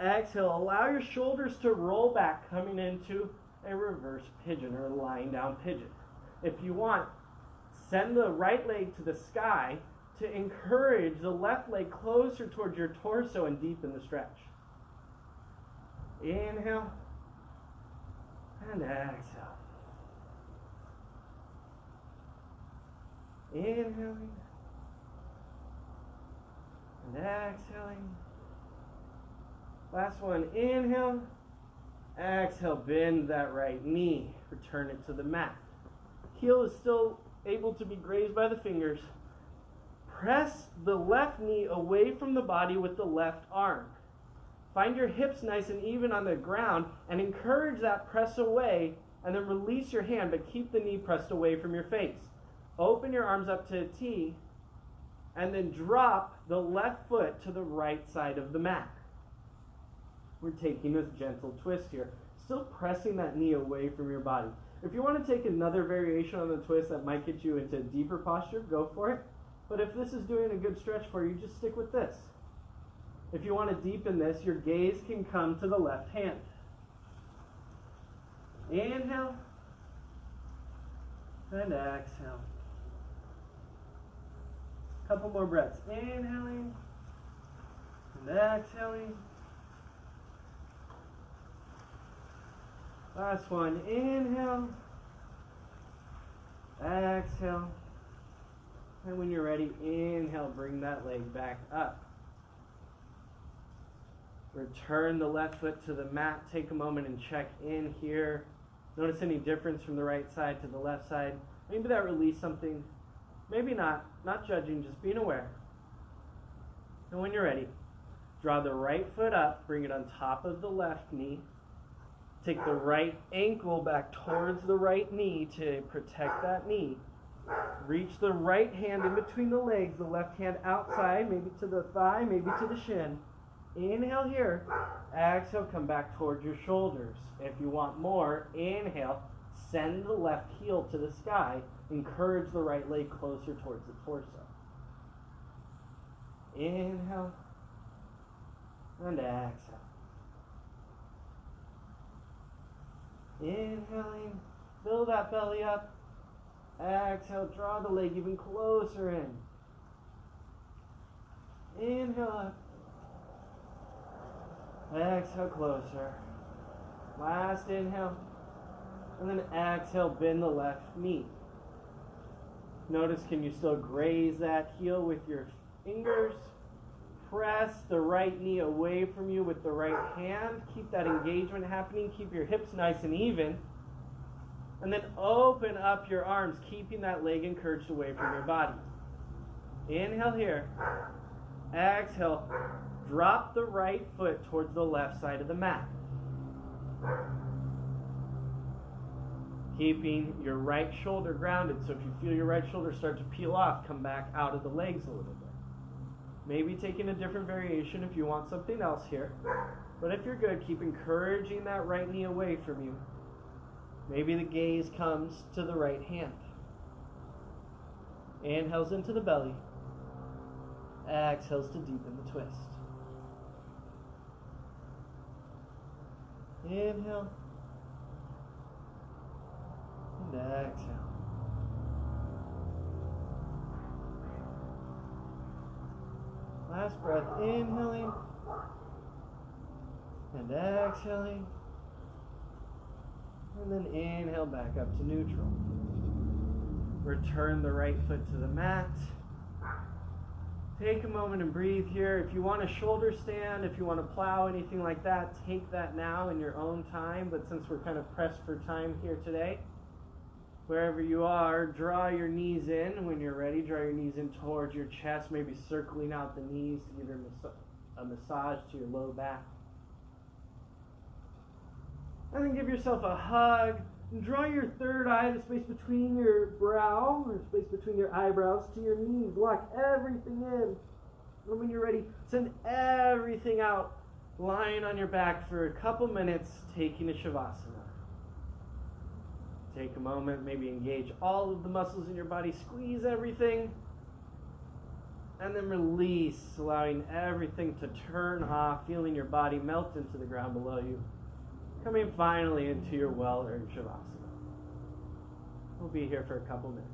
Exhale, allow your shoulders to roll back, coming into a reverse pigeon or a lying down pigeon. If you want, send the right leg to the sky to encourage the left leg closer towards your torso and deepen the stretch. Inhale and exhale. Inhaling And exhaling. Last one, inhale. Exhale, bend that right knee. Return it to the mat. Heel is still able to be grazed by the fingers. Press the left knee away from the body with the left arm. Find your hips nice and even on the ground and encourage that press away, and then release your hand, but keep the knee pressed away from your face. Open your arms up to a T, and then drop the left foot to the right side of the mat. We're taking this gentle twist here, still pressing that knee away from your body. If you want to take another variation on the twist that might get you into a deeper posture, go for it. But if this is doing a good stretch for you, just stick with this. If you want to deepen this, your gaze can come to the left hand. Inhale and exhale. Couple more breaths. Inhaling and exhaling. Last one. Inhale. Exhale. And when you're ready, inhale, bring that leg back up. Return the left foot to the mat. Take a moment and check in here. Notice any difference from the right side to the left side. Maybe that released something. Maybe not. Not judging, just being aware. And when you're ready, draw the right foot up. Bring it on top of the left knee. Take the right ankle back towards the right knee to protect that knee. Reach the right hand in between the legs, the left hand outside, maybe to the thigh, maybe to the shin. Inhale here. Exhale, come back towards your shoulders. If you want more, inhale, send the left heel to the sky. Encourage the right leg closer towards the torso. Inhale and exhale. Inhaling, fill that belly up. Exhale, draw the leg even closer in. Inhale up. Exhale, closer. Last inhale. And then exhale, bend the left knee. Notice, can you still graze that heel with your fingers? Press the right knee away from you with the right hand. Keep that engagement happening. Keep your hips nice and even. And then open up your arms, keeping that leg encouraged away from your body. Inhale here. Exhale. Drop the right foot towards the left side of the mat. Keeping your right shoulder grounded. So if you feel your right shoulder start to peel off, come back out of the legs a little bit. Maybe taking a different variation if you want something else here. But if you're good, keep encouraging that right knee away from you. Maybe the gaze comes to the right hand. Inhales into the belly. Exhales to deepen the twist. Inhale. And exhale. Last breath, inhaling. And exhaling. And then inhale back up to neutral. Return the right foot to the mat. Take a moment and breathe here. If you want a shoulder stand, if you want to plow, anything like that, take that now in your own time. But since we're kind of pressed for time here today, wherever you are, draw your knees in. When you're ready, draw your knees in towards your chest, maybe circling out the knees to give a massage to your low back. And then give yourself a hug. And draw your third eye, the space between your brow, or space between your eyebrows, to your knees. Lock everything in. And when you're ready, send everything out, lying on your back for a couple minutes, taking a Shavasana. Take a moment, maybe engage all of the muscles in your body, squeeze everything, and then release, allowing everything to turn off, feeling your body melt into the ground below you. Coming finally into your well-earned Shavasana. We'll be here for a couple minutes.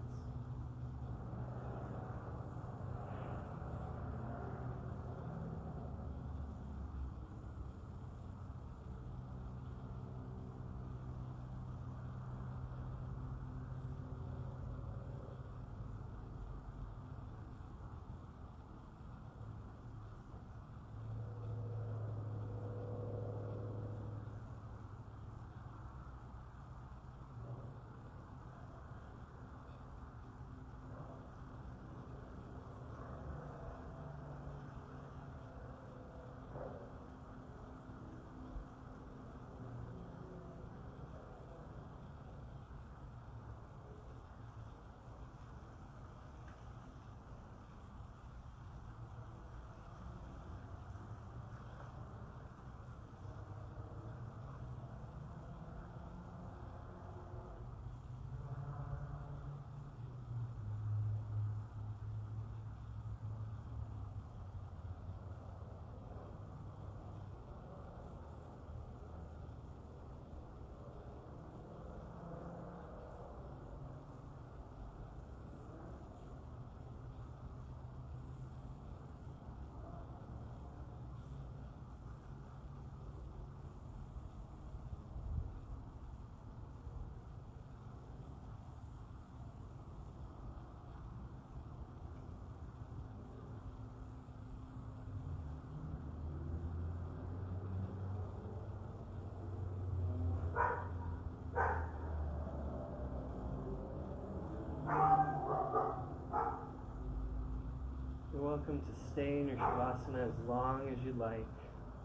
welcome to stay in your Shavasana as long as you'd like.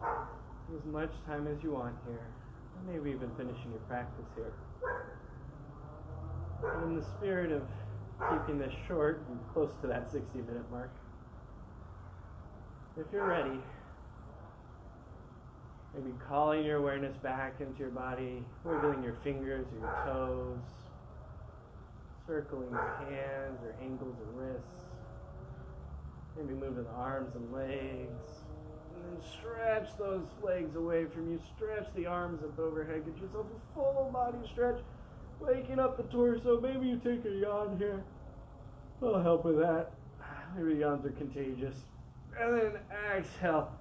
As much time as you want here. Maybe even finishing your practice here. And in the spirit of keeping this short and close to that 60-minute mark, if you're ready, maybe calling your awareness back into your body, wiggling your fingers or your toes, circling your hands or ankles and wrists, maybe moving the arms and legs, and then stretch those legs away from you, stretch the arms up overhead, get yourself a full body stretch, waking up the torso. Maybe you take a yawn here, that'll help with that. Maybe yawns are contagious. And then exhale.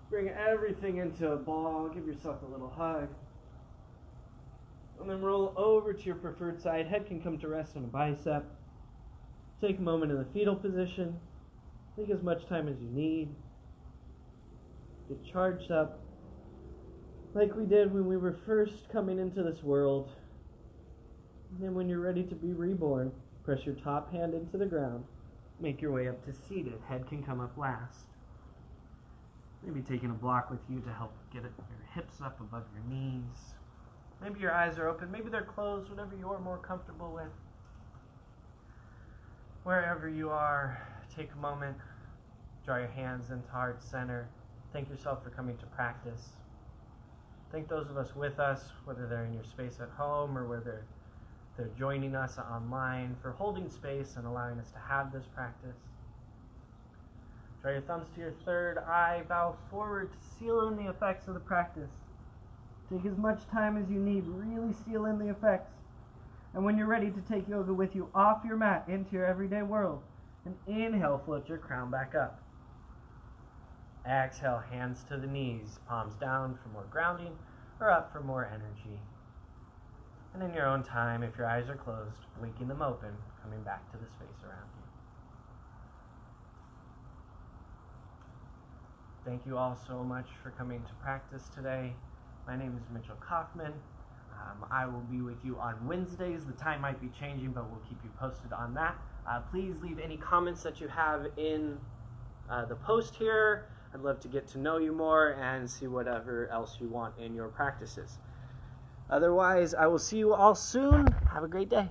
Bring everything into a ball. Give yourself a little hug. And then roll over to your preferred side. Head can come to rest on a bicep. Take a moment in the fetal position. Take as much time as you need. Get charged up like we did when we were first coming into this world. And then when you're ready to be reborn, press your top hand into the ground. Make your way up to seated. Head can come up last. Maybe taking a block with you to help get your hips up above your knees. Maybe your eyes are open. Maybe they're closed, whatever you're more comfortable with. Wherever you are, take a moment. Draw your hands into heart center. Thank yourself for coming to practice. Thank those of us with us, whether they're in your space at home or whether they're joining us online, for holding space and allowing us to have this practice. Draw your thumbs to your third eye, bow forward to seal in the effects of the practice. Take as much time as you need, really seal in the effects. And when you're ready to take yoga with you off your mat into your everyday world, and inhale, float your crown back up. Exhale, hands to the knees, palms down for more grounding, or up for more energy. And in your own time, if your eyes are closed, blinking them open, coming back to the space around you. Thank you all so much for coming to practice today. My name is Mitch Kaufman. I will be with you on Wednesdays. The time might be changing, but we'll keep you posted on that. Please leave any comments that you have in the post here. I'd love to get to know you more and see whatever else you want in your practices. Otherwise, I will see you all soon. Have a great day.